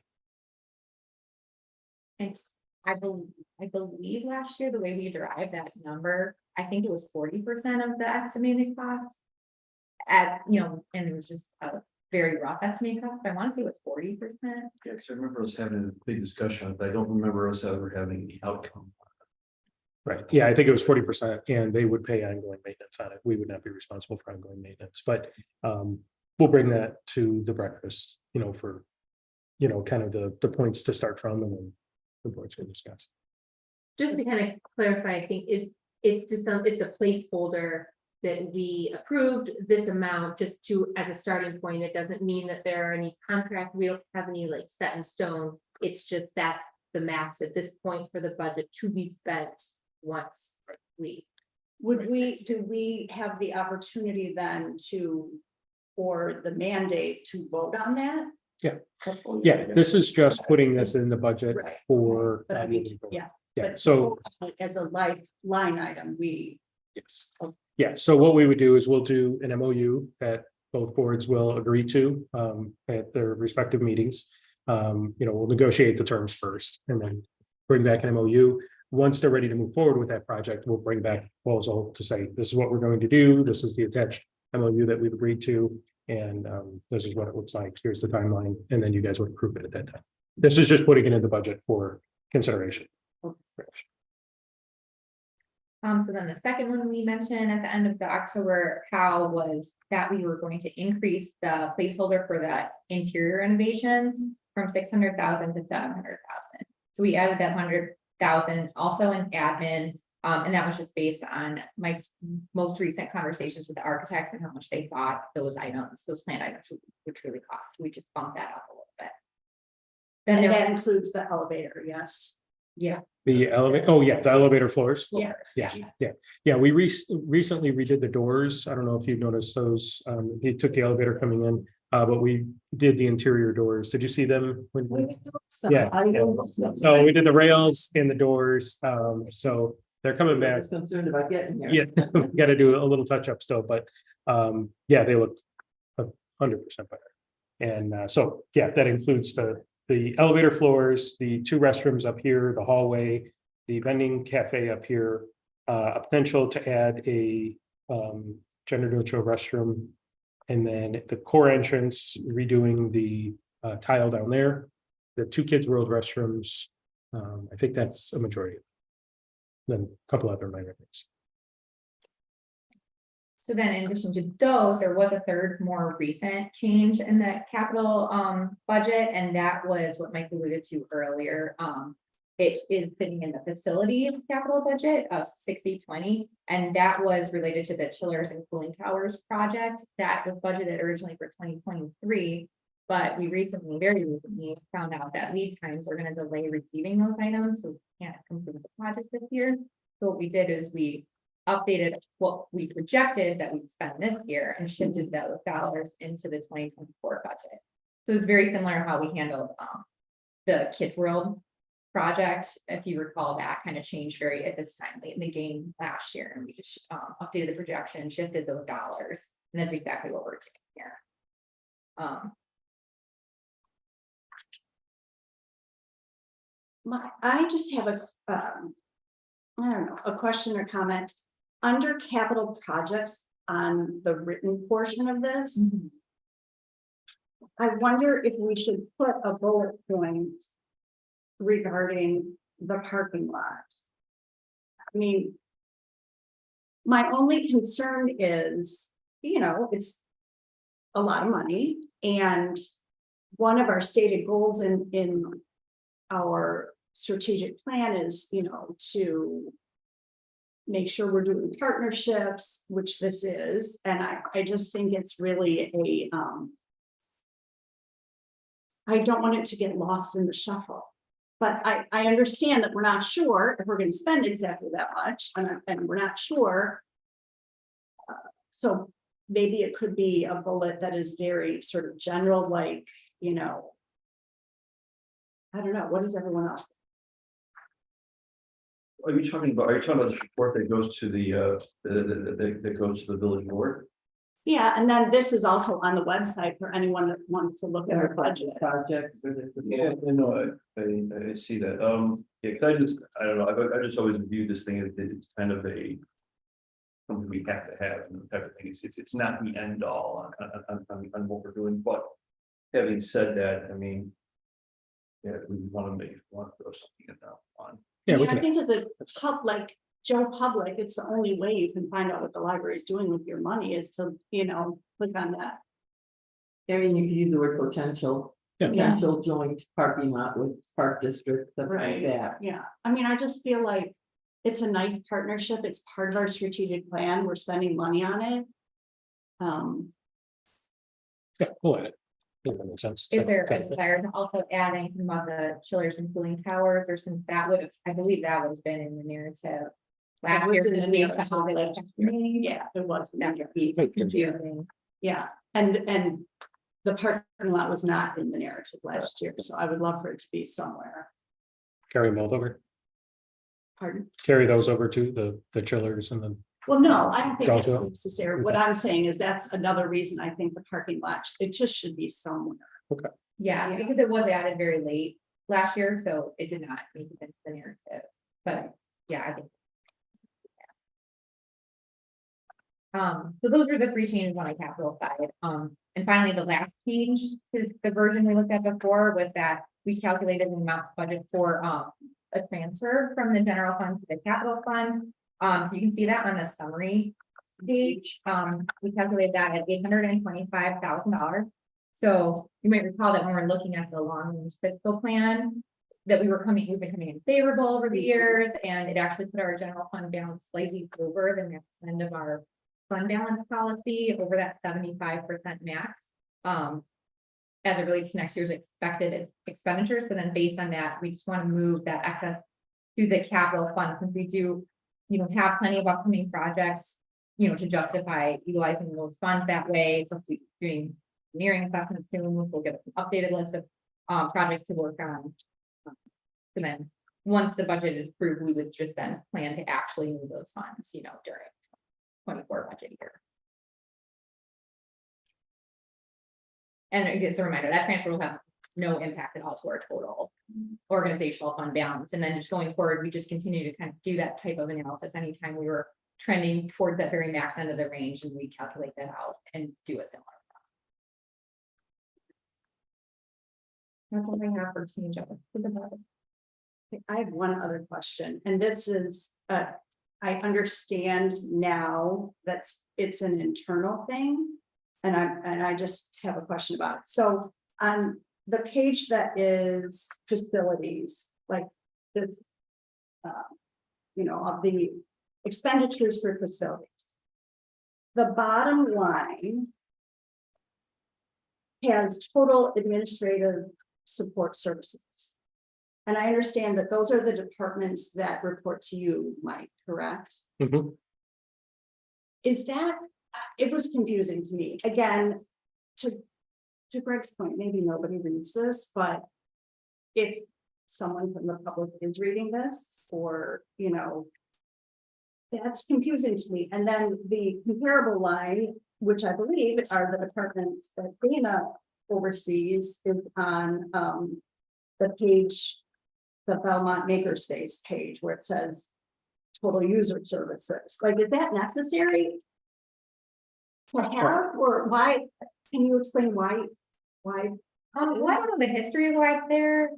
And I believe last year, the way we derived that number, I think it was 40% of the estimated cost. At, you know, and it was just a very rough estimated cost, but I want to say it was 40%. Yeah, because I remember us having a big discussion, but I don't remember us ever having the outcome. right, yeah, I think it was 40%, and they would pay ongoing maintenance on it. We would not be responsible for ongoing maintenance, but we'll bring that to the breakfast, you know, for kind of the points to start from, and then the boards can discuss. Just to kind of clarify, I think it's just it's a placeholder that we approved this amount just to, as a starting point. It doesn't mean that there are any contract, we don't have any like set in stone It's just that the max at this point for the budget to be spent once we. do we have the opportunity then to, or the mandate to vote on that? Yeah, this is just putting this in the budget Right. for. But I mean, yeah. Yeah, but so, as a line item, yes. Yeah, so what we would do is we'll do an MOU that both boards will agree to at their respective meetings. We'll negotiate the terms first and then bring back an MOU. Once they're ready to move forward with that project, we'll bring back a proposal to say, this is what we're going to do. This is the attached MOU that we've agreed to. And this is what it looks like. Here's the timeline. And then you guys would approve it at that time. This is just putting it in the budget for consideration. So then the second one we mentioned at the end of the October, how was that we were going to increase the placeholder for the interior renovations from 600,000 to 700,000. So we added that 100,000 also in admin. And that was just based on Mike's most recent conversations with the architects and how much they thought those items, those planned items would truly cost. We just bumped that up a little bit. Then and there, that includes the elevator, yes. yeah. The elevator, oh yeah, the elevator floors. Yeah. Yeah, we recently redid the doors. I don't know if you've noticed those. He took the elevator coming in, but we did the interior doors. Did you see them? Yeah. So we did the rails and the doors. So they're coming I back. was concerned about getting here. Yeah, got to do a little touch up still, but yeah, they look 100% better. And so, yeah, that includes the elevator floors, the 2 restrooms up here, the hallway, the vending cafe up here, a potential to add a gender neutral restroom. And then at the core entrance, redoing the tile down there, the 2 Kids World restrooms. I think that's a majority. Then a couple other minor things. So then in addition to those, there was a third more recent change in the capital budget, and that was what Mike alluded to earlier. It is sitting in the facilities capital budget of 60-20, and that was related to the chillers and cooling towers project that was budgeted originally for 2023. But we very recently found out that lead times are going to delay receiving those items, so we can't complete the project this year. So what we did is we updated what we projected that we'd spend this year and shifted those dollars into the 2024 budget. So it's very similar how we handled the Kids World project. If you recall, that kind of changed very at this time late in the game last year, and we just updated the projection, shifted those dollars, and that's exactly what we're doing here. I just have I don't know, a question or comment. Under capital projects on the written portion of this, I wonder if we should put a bullet point regarding the parking lot. I mean, my only concern is, it's a lot of money, and one of our stated goals in our strategic plan is, to make sure we're doing partnerships, which this is, and I just think it's really I don't want it to get lost in the shuffle. But I understand that we're not sure if we're going to spend exactly that much, and we're not sure. So maybe it could be a bullet that is very sort of general, like, I don't know, what does everyone else think? Are you talking about this report that goes to that goes to the village board? Yeah, and then this is also on the website for anyone that wants to look at our budget. Project. Yeah, no, I see that. Yeah, because I don't know, I just always viewed this thing as it's kind of something we have to have and type of thing. It's not the end all on what we're doing, but having said that, I mean, yeah, we want to throw something in now on. Yeah, we I can, think as a Joe Public, it's the only way you can find out what the library is doing with your money is to, click on that. I mean, you could use the word potential, Yeah. potential joint parking lot with park district, stuff like that. Yeah, I mean, I just feel like it's a nice partnership. It's part of our strategic plan. We're spending money on it. yeah, we'll add it. If that makes sense. Is there a Okay. desire to also add anything about the chillers and cooling towers, or since that would have, I believe that would have been in the narrative. Last was year, in the since we narrative found it last like, Yeah, it was. that would be confusing. Yeah, and the parking lot was not in the narrative last year, so I would love for it to be somewhere. Carry them all over, Pardon? carry those over to the chillers and then, Well, no, I don't think it's Gotcha. necessary. What I'm saying is that's another reason I think the parking lot, it just should be somewhere. Yeah, because it was added very late last year, so it did not make it into the narrative, but yeah, I think. So those are the three changes on the capital side. And finally, the last change to the version we looked at before was that we calculated the amount budget for a transfer from the general fund to the capital fund. So you can see that on the summary page. We calculated that at $825,000. So you might recall that when we're looking at the long range fiscal plan, that we've been coming in favorable over the years, and it actually put our general fund balance slightly over the next end of our fund balance policy, over that 75% max. As it relates to next year's expected expenditures. So then based on that, we just want to move that excess to the capital fund, since we do, have plenty of upcoming projects, to justify utilizing those funds that way. Plus we doing engineering assessments too, we'll get an updated list of projects to work on. So then, once the budget is approved, we would just then plan to actually move those funds, during 24 budget year. And it's a reminder that transfer will have no impact at all to our total organizational fund balance. And then just going forward, we just continue to kind of do that type of analysis anytime we were trending towards that very max end of the range, and we calculate that out and do a similar. That's what I have for change up to the budget. I have one other question, and this is, I understand now that it's an internal thing. And I just have a question about it. So on the page that is facilities, like this, of the expenditures for facilities. The bottom line has total administrative support services. And I understand that those are the departments that report to you, Mike, correct? Mhm. Is that, it was confusing to me, again, to Greg's point, maybe nobody reads this, but if someone from the public is reading this, or, that's confusing to me. And then the comparable line, which I believe are the departments that Dana oversees, is on the page, the Belmont Makerspace page, where it says total user services. Like, is that necessary to have, or why? Can you explain why? Well, I don't know the history of why it's there.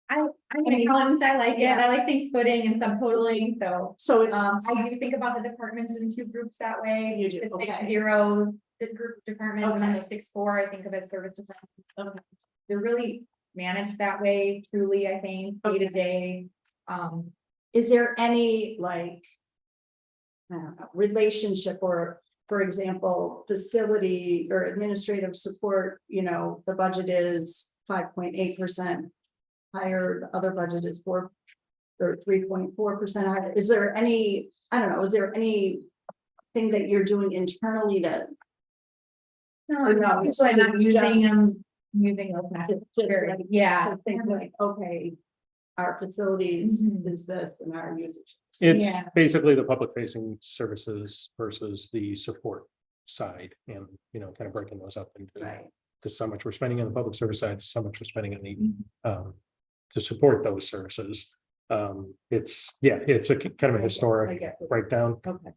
I'm an accountant, I like it, I like things footing and subtotaling, So it's, I do think about the departments in two groups that way. You do, The okay. 6-0, the group departments, and then Okay. the 6-4, I think of as service departments. Okay. They're really managed that way, truly, I think, day to day. is there any, like, I don't know, relationship, or, for example, facility or administrative support, the budget is 5.8% higher, the other budget is 4 or 3.4% higher. Is there any, I don't know, is there any thing that you're doing internally to? No, it's I'm not just- using those methods. It's just Very- like, Yeah. to think like, okay, our facilities Mhm. is this and our usage. It's Yeah. basically the public facing services versus the support side, and, kind of breaking those up into. Right. Just how much we're spending on the public service side, just how much we're spending on the, to support those services. It's a kind of a I historic get it. breakdown. Okay.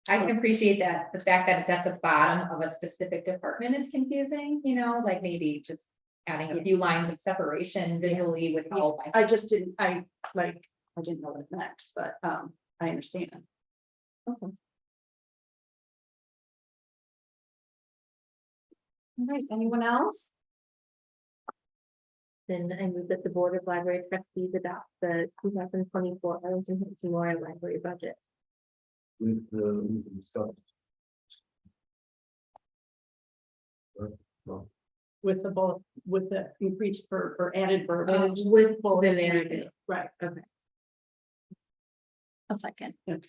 I can appreciate that, the fact that it's at the bottom of a specific department is confusing, like maybe just adding a few lines of separation visually would help. I just didn't, I didn't know what it meant, but I understand. Okay. All right, anyone else? Then I move that the Board of Library Trustees adopt the 2024 Arlington Heights Memorial Library budget. With the stuff. With the both, with the increase for added verbiage. With Both the of them. narrative. Right. A second. You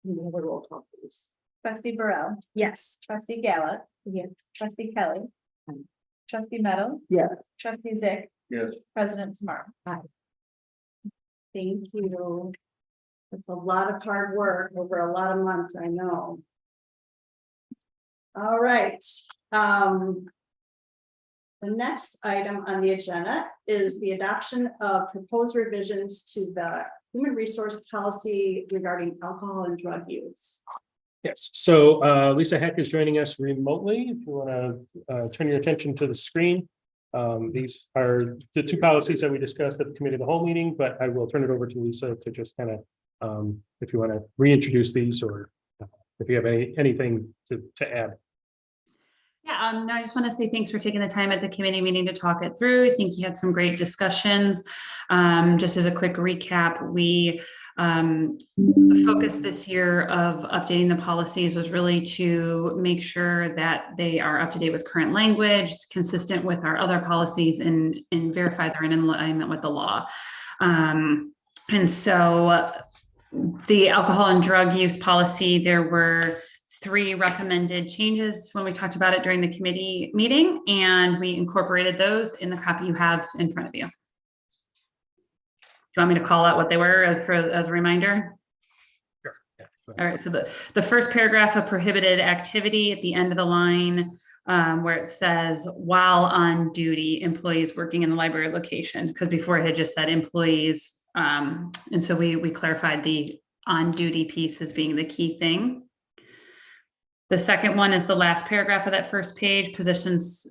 know, the roll call, please. Trustee Burrell, Yes. trustee Gallup. Yes. Trustee Kelly. Trustee Meadow, Yes. trustee Zick, Yes. president Smart. Thank you. It's a lot of hard work over a lot of months, I know. All right, the next item on the agenda is the adoption of proposed revisions to the human resource policy regarding alcohol and drug use. Yes, so Lisa Heck is joining us remotely. If you want to turn your attention to the screen. These are the two policies that we discussed at the committee of the whole meeting, but I will turn it over to Lisa to just kind of, if you want to reintroduce these or if you have anything to add. Yeah, no, I just want to say thanks for taking the time at the committee meeting to talk it through. I think you had some great discussions. Just as a quick recap, we the focus this year of updating the policies was really to make sure that they are up to date with current language, it's consistent with our other policies and verify they're in alignment with the law. And so the alcohol and drug use policy, there were 3 recommended changes when we talked about it during the committee meeting, and we incorporated those in the copy you have in front of you. Do you want me to call out what they were as a reminder? Sure. Yeah. All right, so the first paragraph of prohibited activity at the end of the line, where it says while on duty, employees working in the library location, because before it had just said employees. And so we clarified the on duty piece as being the key thing. The second one is the last paragraph of that first page, positions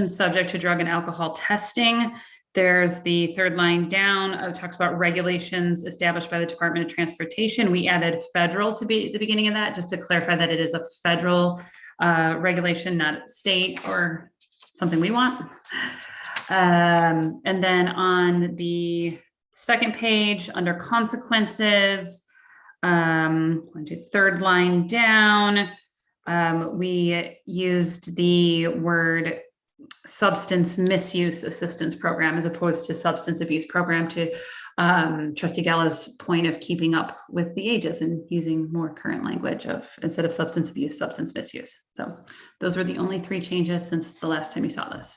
subject to drug and alcohol testing. There's the third line down, talks about regulations established by the Department of Transportation. We added federal to be at the beginning of that, just to clarify that it is a federal regulation, not state or something we want. And then on the second page, under consequences, third line down, we used the word substance misuse assistance program as opposed to substance abuse program to Trustee Galla's point of keeping up with the ages and using more current language of instead of substance abuse, substance misuse. So those were the only 3 changes since the last time you saw this.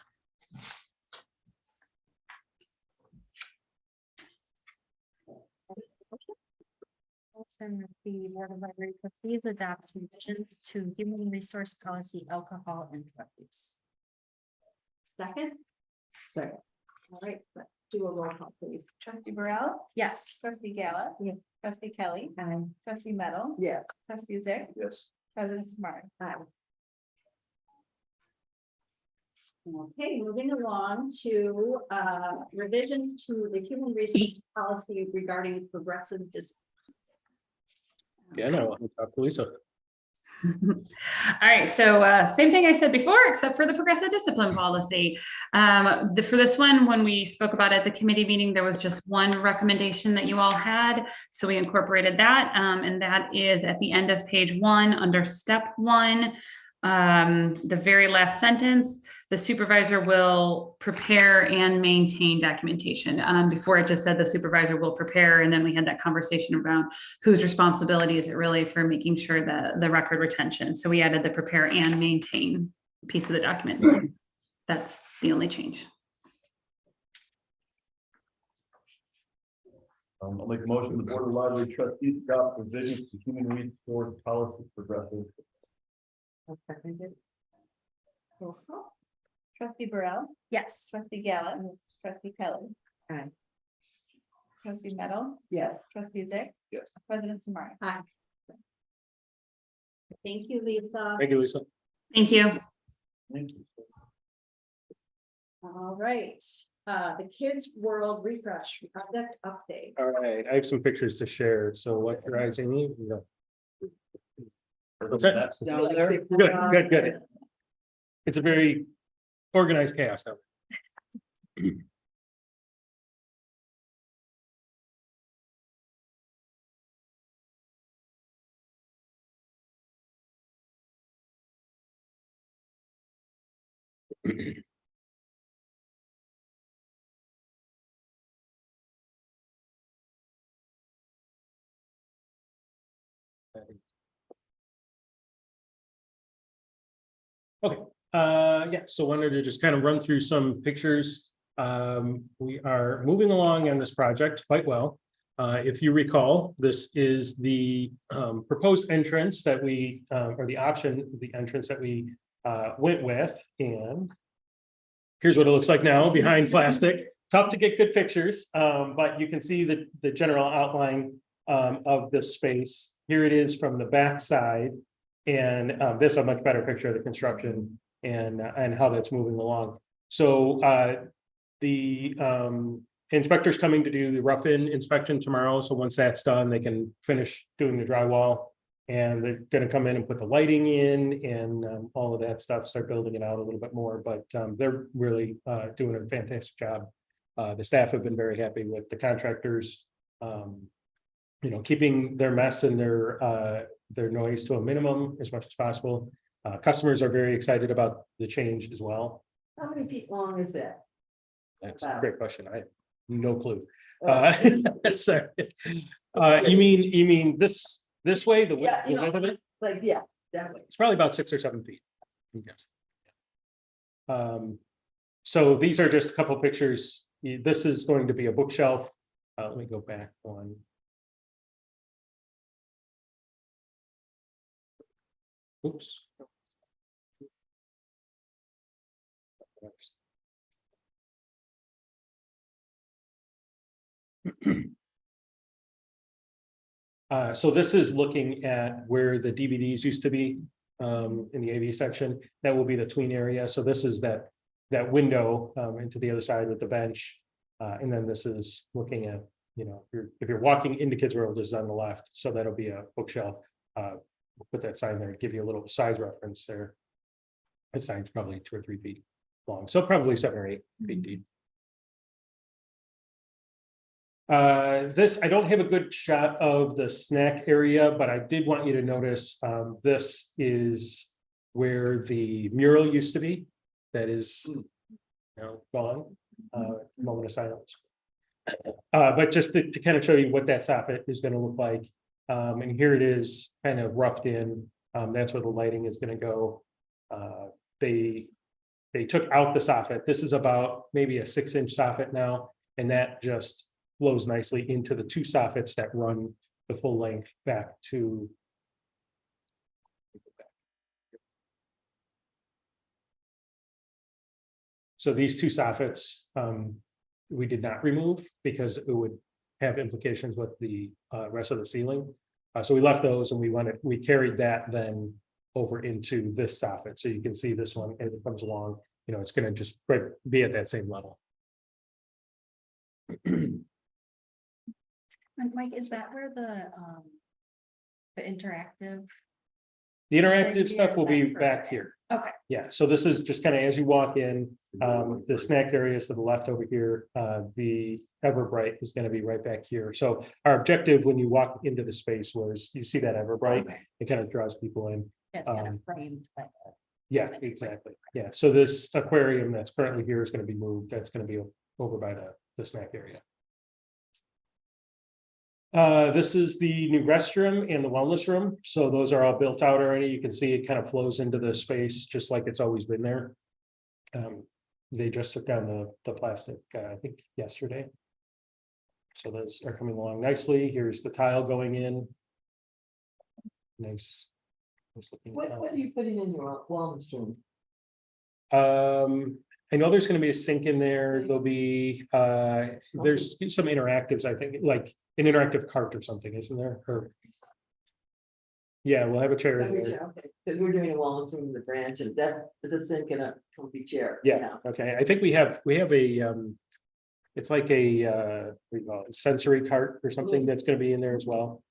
And the Board of Library Trustees adopt revisions to human resource policy, alcohol and drug use. Second? Second. All right, let's do a roll call, please. Trustee Burrell, Yes. trustee Gallup. Yes. Trustee Kelly. Trustee Meadow, Yeah. trustee Zick, Yes. president Smart. Okay, moving along to revisions to the human resource policy regarding progressive discipline. Yeah, no, I'll talk to Lisa. All right, so same thing I said before, except for the progressive discipline policy. For this one, when we spoke about it at the committee meeting, there was just one recommendation that you all had. So we incorporated that, and that is at the end of page 1 under step 1. The very last sentence, the supervisor will prepare and maintain documentation. Before it just said the supervisor will prepare, and then we had that conversation around whose responsibility is it really for making sure that the record retention. So we added the prepare and maintain piece of the document. That's the only change. I'll make a motion, the Board of Library Trustees adopt revisions to human resource policy progressive. Roll call. Trustee Burrell, Yes. trustee Gallup, trustee Kelly. Aye. Trustee Meadow, Yes. trustee Zick. Yes. President Smart. Thank you, Lisa. Thank you, Lisa. Thank you. Thank you. All right, the Kids World Refresh Project Update. All right, I have some pictures to share. So what your eyes, Amy? What's that? Down there. Good. It's a very organized chaos now. Okay, yeah, so wanted to just kind of run through some pictures. We are moving along on this project quite well. If you recall, this is the proposed entrance that we, or the option, the entrance that we went with, and here's what it looks like now behind plastic. Tough to get good pictures, but you can see the general outline of this space. Here it is from the back side. And this is a much better picture of the construction and how that's moving along. So the inspector's coming to do the rough-in inspection tomorrow. So once that's done, they can finish doing the drywall. And they're going to come in and put the lighting in and all of that stuff, start building it out a little bit more. But they're really doing a fantastic job. The staff have been very happy with the contractors, keeping their mess and their noise to a minimum as much as possible. Customers are very excited about the change as well. How many feet long is that? That's a great question. I have no clue. Oh. Sorry. You mean this way, the width Yeah, you know. of it? Like, yeah, that way. It's probably about 6 or 7 feet. Yes. So these are just a couple pictures. This is going to be a bookshelf. Let me go back one. Oops. So this is looking at where the DVDs used to be in the AV section. That will be the tween area. So this is that window into the other side with the bench. And then this is looking at, if you're walking into Kids World, is on the left. So that'll be a bookshelf. We'll put that sign there to give you a little size reference there. That sign's probably 2 or 3 feet long, so probably 7 or 8 feet deep. This, I don't have a good shot of the snack area, but I did want you to notice this is where the mural used to be. That is gone. Moment of silence. But just to kind of show you what that soffit is going to look like. And here it is kind of roughed in. That's where the lighting is going to go. They took out the soffit. This is about maybe a 6-inch soffit now, and that just flows nicely into the 2 soffits that run the full length back to. So these 2 soffits we did not remove because it would have implications with the rest of the ceiling. So we left those and we carried that then over into this soffit. So you can see this one as it comes along, it's going to just be at that same level. And Mike, is that where the interactive? The interactive here, stuff is will be that further back in? here. Okay. Yeah, so this is just kind of as you walk in, the snack area is to the left over here. The Everbright is going to be right back here. So our objective when you walk into the space was, you see that Everbright, Okay. it kind of draws people in. That's kind of framed. By the- Yeah, exactly. Yeah, so this aquarium that's currently here is going to be moved. That's going to be over by the snack area. This is the new restroom and the wellness room. So those are all built out already. You can see it kind of flows into the space just like it's always been there. They just took down the plastic, I think yesterday. So those are coming along nicely. Here's the tile going in. Nice. What are you putting in your wellness room? I know there's going to be a sink in there. There'll be there's some interactives, I think, like an interactive cart or something, isn't there? Or yeah, we'll have a chair in there. Okay, so we're doing a wellness room in the branch, and that is a sink and a comfy chair. Yeah, okay. I think we have a it's like a what do you call it, sensory cart or something that's going to be in there as well.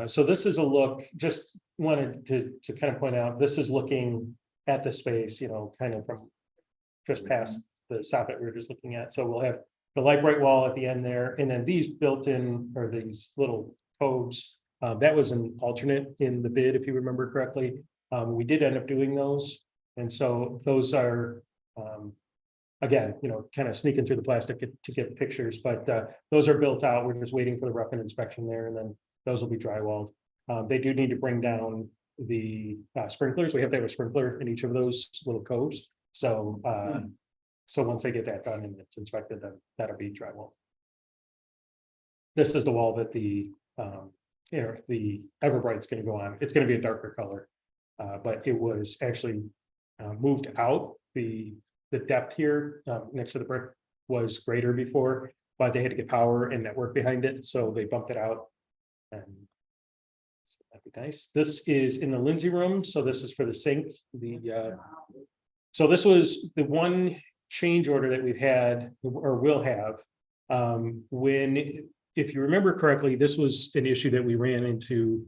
So this is a look, just wanted to kind of point out, this is looking at the space, kind of from just past the soffit we were just looking at. So we'll have the light bright wall at the end there, and then these built in, or these little codes That was an alternate in the bid, if you remember correctly. We did end up doing those. And so those are, again, kind of sneaking through the plastic to get pictures, but those are built out. We're just waiting for the rough and inspection there, and then those will be drywalled. They do need to bring down the sprinklers. We have to have a sprinkler in each of those little coves. So, so once they get that done and it's inspected, then that'll be drywall. This is the wall that the Everbright's going to go on. It's going to be a darker color, but it was actually moved out. The depth here next to the brick was greater before, but they had to get power and network behind it, so they bumped it out. And so that'd be nice. This is in the Lindsay room, so this is for the sink. So this was the one change order that we've had or will have. If you remember correctly, this was an issue that we ran into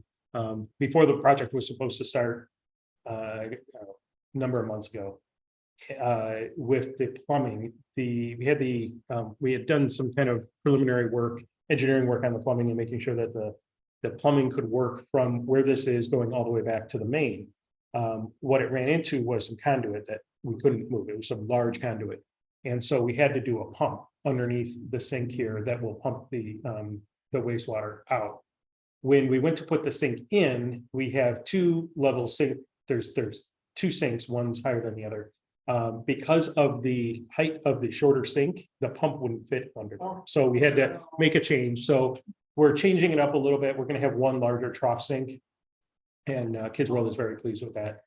before the project was supposed to start a number of months ago. With the plumbing, we had done some kind of preliminary work, engineering work on the plumbing and making sure that the plumbing could work from where this is going all the way back to the main. What it ran into was some conduit that we couldn't move. It was some large conduit. And so we had to do a pump underneath the sink here that will pump the wastewater out. When we went to put the sink in, we have two level sink. There's two sinks, one's higher than the other. Because of the height of the shorter sink, the pump wouldn't fit under there. So we had to make a change. So we're changing it up a little bit. We're going to have one larger trough sink. And Kids World is very pleased with that.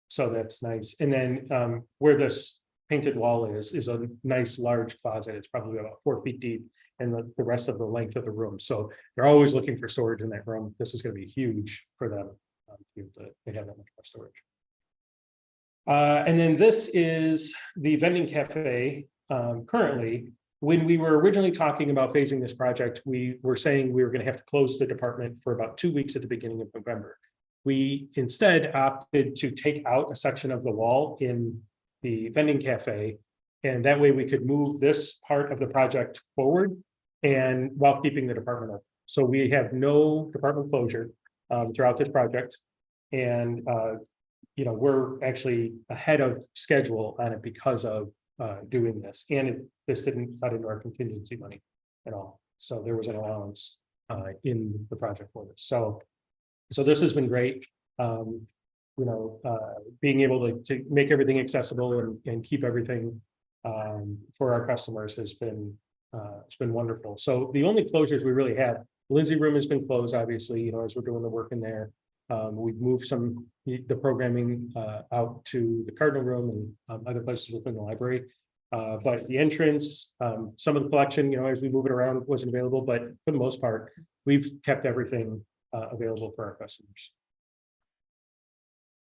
So that's nice. And then where this painted wall is a nice large closet. It's probably about 4 feet deep and the rest of the length of the room. So they're always looking for storage in that room. This is going to be huge for them to be able to have that much more storage. And then this is the vending cafe. Currently, when we were originally talking about phasing this project, we were saying we were going to have to close the department for about 2 weeks at the beginning of November. We instead opted to take out a section of the wall in the vending cafe, and that way we could move this part of the project forward and while keeping the department up. So we have no department closure throughout this project. And we're actually ahead of schedule on it because of doing this. And this didn't cut into our contingency money at all. So there was an allowance in the project for this. So this has been great. Being able to make everything accessible and keep everything for our customers has been it's been wonderful. So the only closures we really have, Lindsay room has been closed, obviously, as we're doing the work in there. We've moved the programming out to the Cardinal room and other places within the library. But the entrance, some of the collection, as we move it around, wasn't available, but for the most part, we've kept everything available for our customers.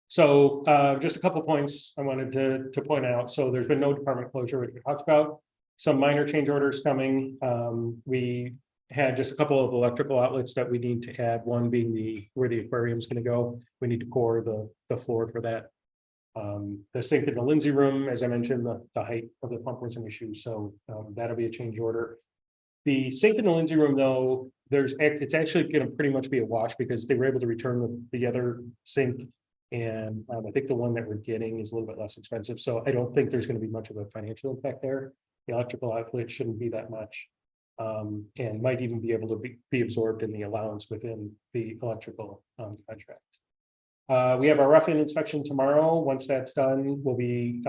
So just a couple points I wanted to point out. So there's been no department closure, which we talked about. Some minor change orders coming. We had just a couple of electrical outlets that we need to add, one being where the aquarium is going to go. We need to core the floor for that. The sink in the Lindsay room, as I mentioned, the height of the pump was an issue, so that'll be a change order. The sink in the Lindsay room, though, it's actually going to pretty much be a wash because they were able to return the other sink, and I think the one that we're getting is a little bit less expensive, so I don't think there's going to be much of a financial impact there. The electrical outlet shouldn't be that much. And might even be able to be absorbed in the allowance within the electrical contract. We have our rough-in inspection tomorrow. Once that's done, we'll be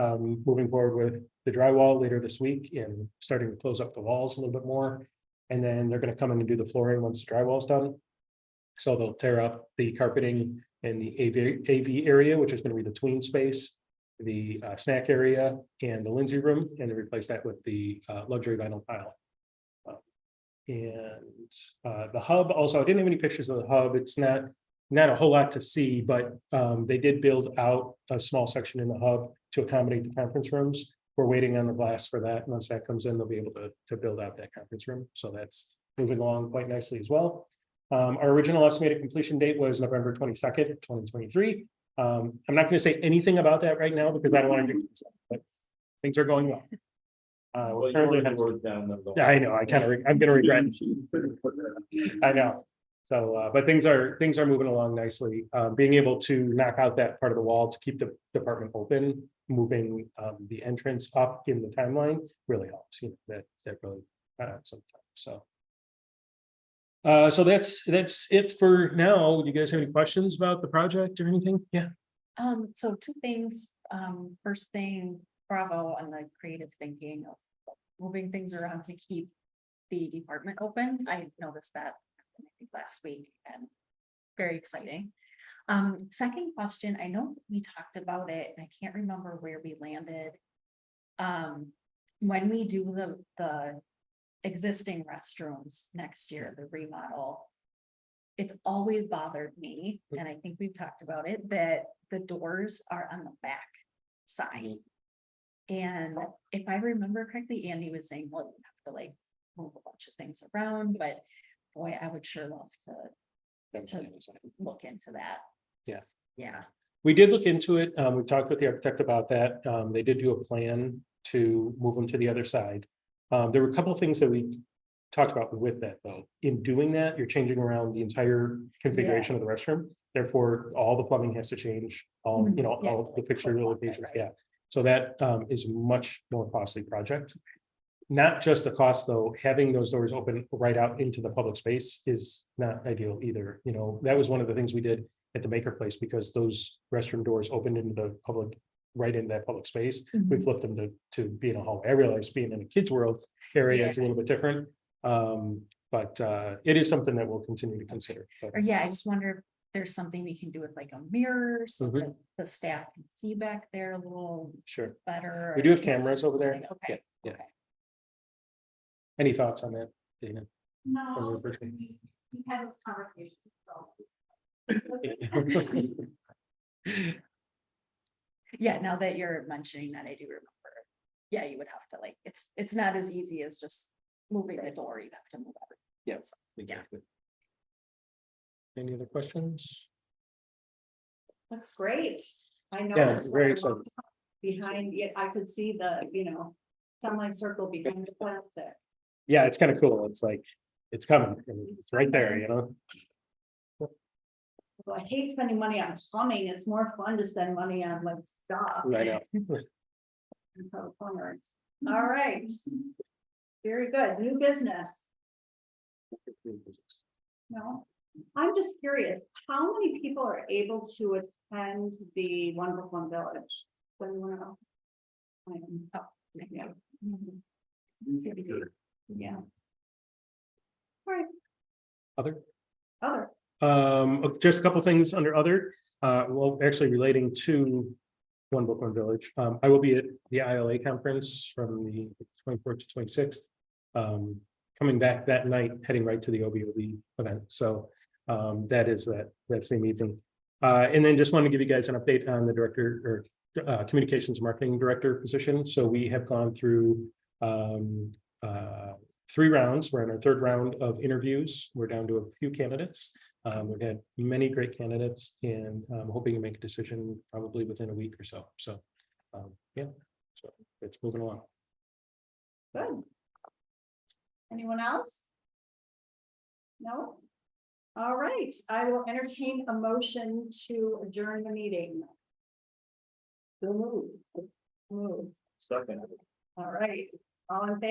moving forward with the drywall later this week and starting to close up the walls a little bit more. And then they're going to come in and do the flooring once the drywall is done. So they'll tear up the carpeting in the AV area, which is going to be the tween space, the snack area, and the Lindsay room, and then replace that with the luxury vinyl tile. And the hub also, I didn't have any pictures of the hub. It's not a whole lot to see, but they did build out a small section in the hub to accommodate the conference rooms. We're waiting on the glass for that. Once that comes in, they'll be able to build out that conference room. So that's moving along quite nicely as well. Our original estimated completion date was November 22nd, 2023. I'm not going to say anything about that right now because I don't want to do that, but things are going well. Well, you already wrote it down. Yeah, I know. I'm going to regret. I know. So, but things are moving along nicely. Being able to knock out that part of the wall to keep the department open, moving the entrance up in the timeline really helps. You know, that really sometimes. So. So that's it for now. Do you guys have any questions about the project or anything? Yeah. So two things. First thing, bravo on the creative thinking of moving things around to keep the department open. I noticed that I think last week and very exciting. Second question, I know we talked about it and I can't remember where we landed. When we do the existing restrooms next year, the remodel. It's always bothered me, and I think we've talked about it, that the doors are on the back side. And if I remember correctly, Andy was saying, well, you have to like move a bunch of things around, but boy, I would sure love to look into that. Yeah. Yeah. We did look into it. We talked with the architect about that. They did do a plan to move them to the other side. There were a couple of things that we talked about with that, though. In doing that, you're changing around the entire configuration of the restroom. Therefore, all the plumbing has to change, all, you know, all the fixture locations, yeah. So that is a much more costly project. Not just the cost, though, having those doors open right out into the public space is not ideal either. You know, that was one of the things we did at the Maker Place, because those restroom doors opened into the public, right in that public space. We flipped them to be in a hallway. I realize being in a kids' world area, it's a little bit different. But it is something that we'll continue to consider. But, Or yeah, I just wonder if there's something we can do with like a mirror so that the staff can see back there a little sure. better. We do have cameras over there. Okay. Yeah. Any thoughts on that, Dana? No, we had this conversation, so. Yeah, now that you're mentioning that, I do remember. Yeah, you would have to like, it's not as easy as just moving the door, you have to move everything. Yes, exactly. Any other questions? Looks great. I know. Yeah, this very one excited. Behind it, I could see the, semicircle behind the plastic. Yeah, it's kind of cool. It's like, it's coming, and it's right there, you know? Well, I hate spending money on plumbing. It's more fun to spend money on like stuff. Right now. All right. Very good. New business. No, I'm just curious, how many people are able to attend the One Brooklyn Village? Anyone else? Oh, yeah. Yeah. All right, Other? other. Just a couple things under other, well, actually relating to One Brooklyn Village. I will be at the ILA conference from the 24th to 26th. Coming back that night, heading right to the OBOB event. So that is that same evening. And then just wanted to give you guys an update on the director or communications marketing director position. So we have gone through 3 rounds. We're in our 3rd round of interviews. We're down to a few candidates. We've had many great candidates, and I'm hoping to make a decision probably within a week or so. So, yeah, so it's moving along. Good. Anyone else? No? All right, I will entertain a motion to adjourn the meeting. So moved. Moved. Second. All right, all in favor?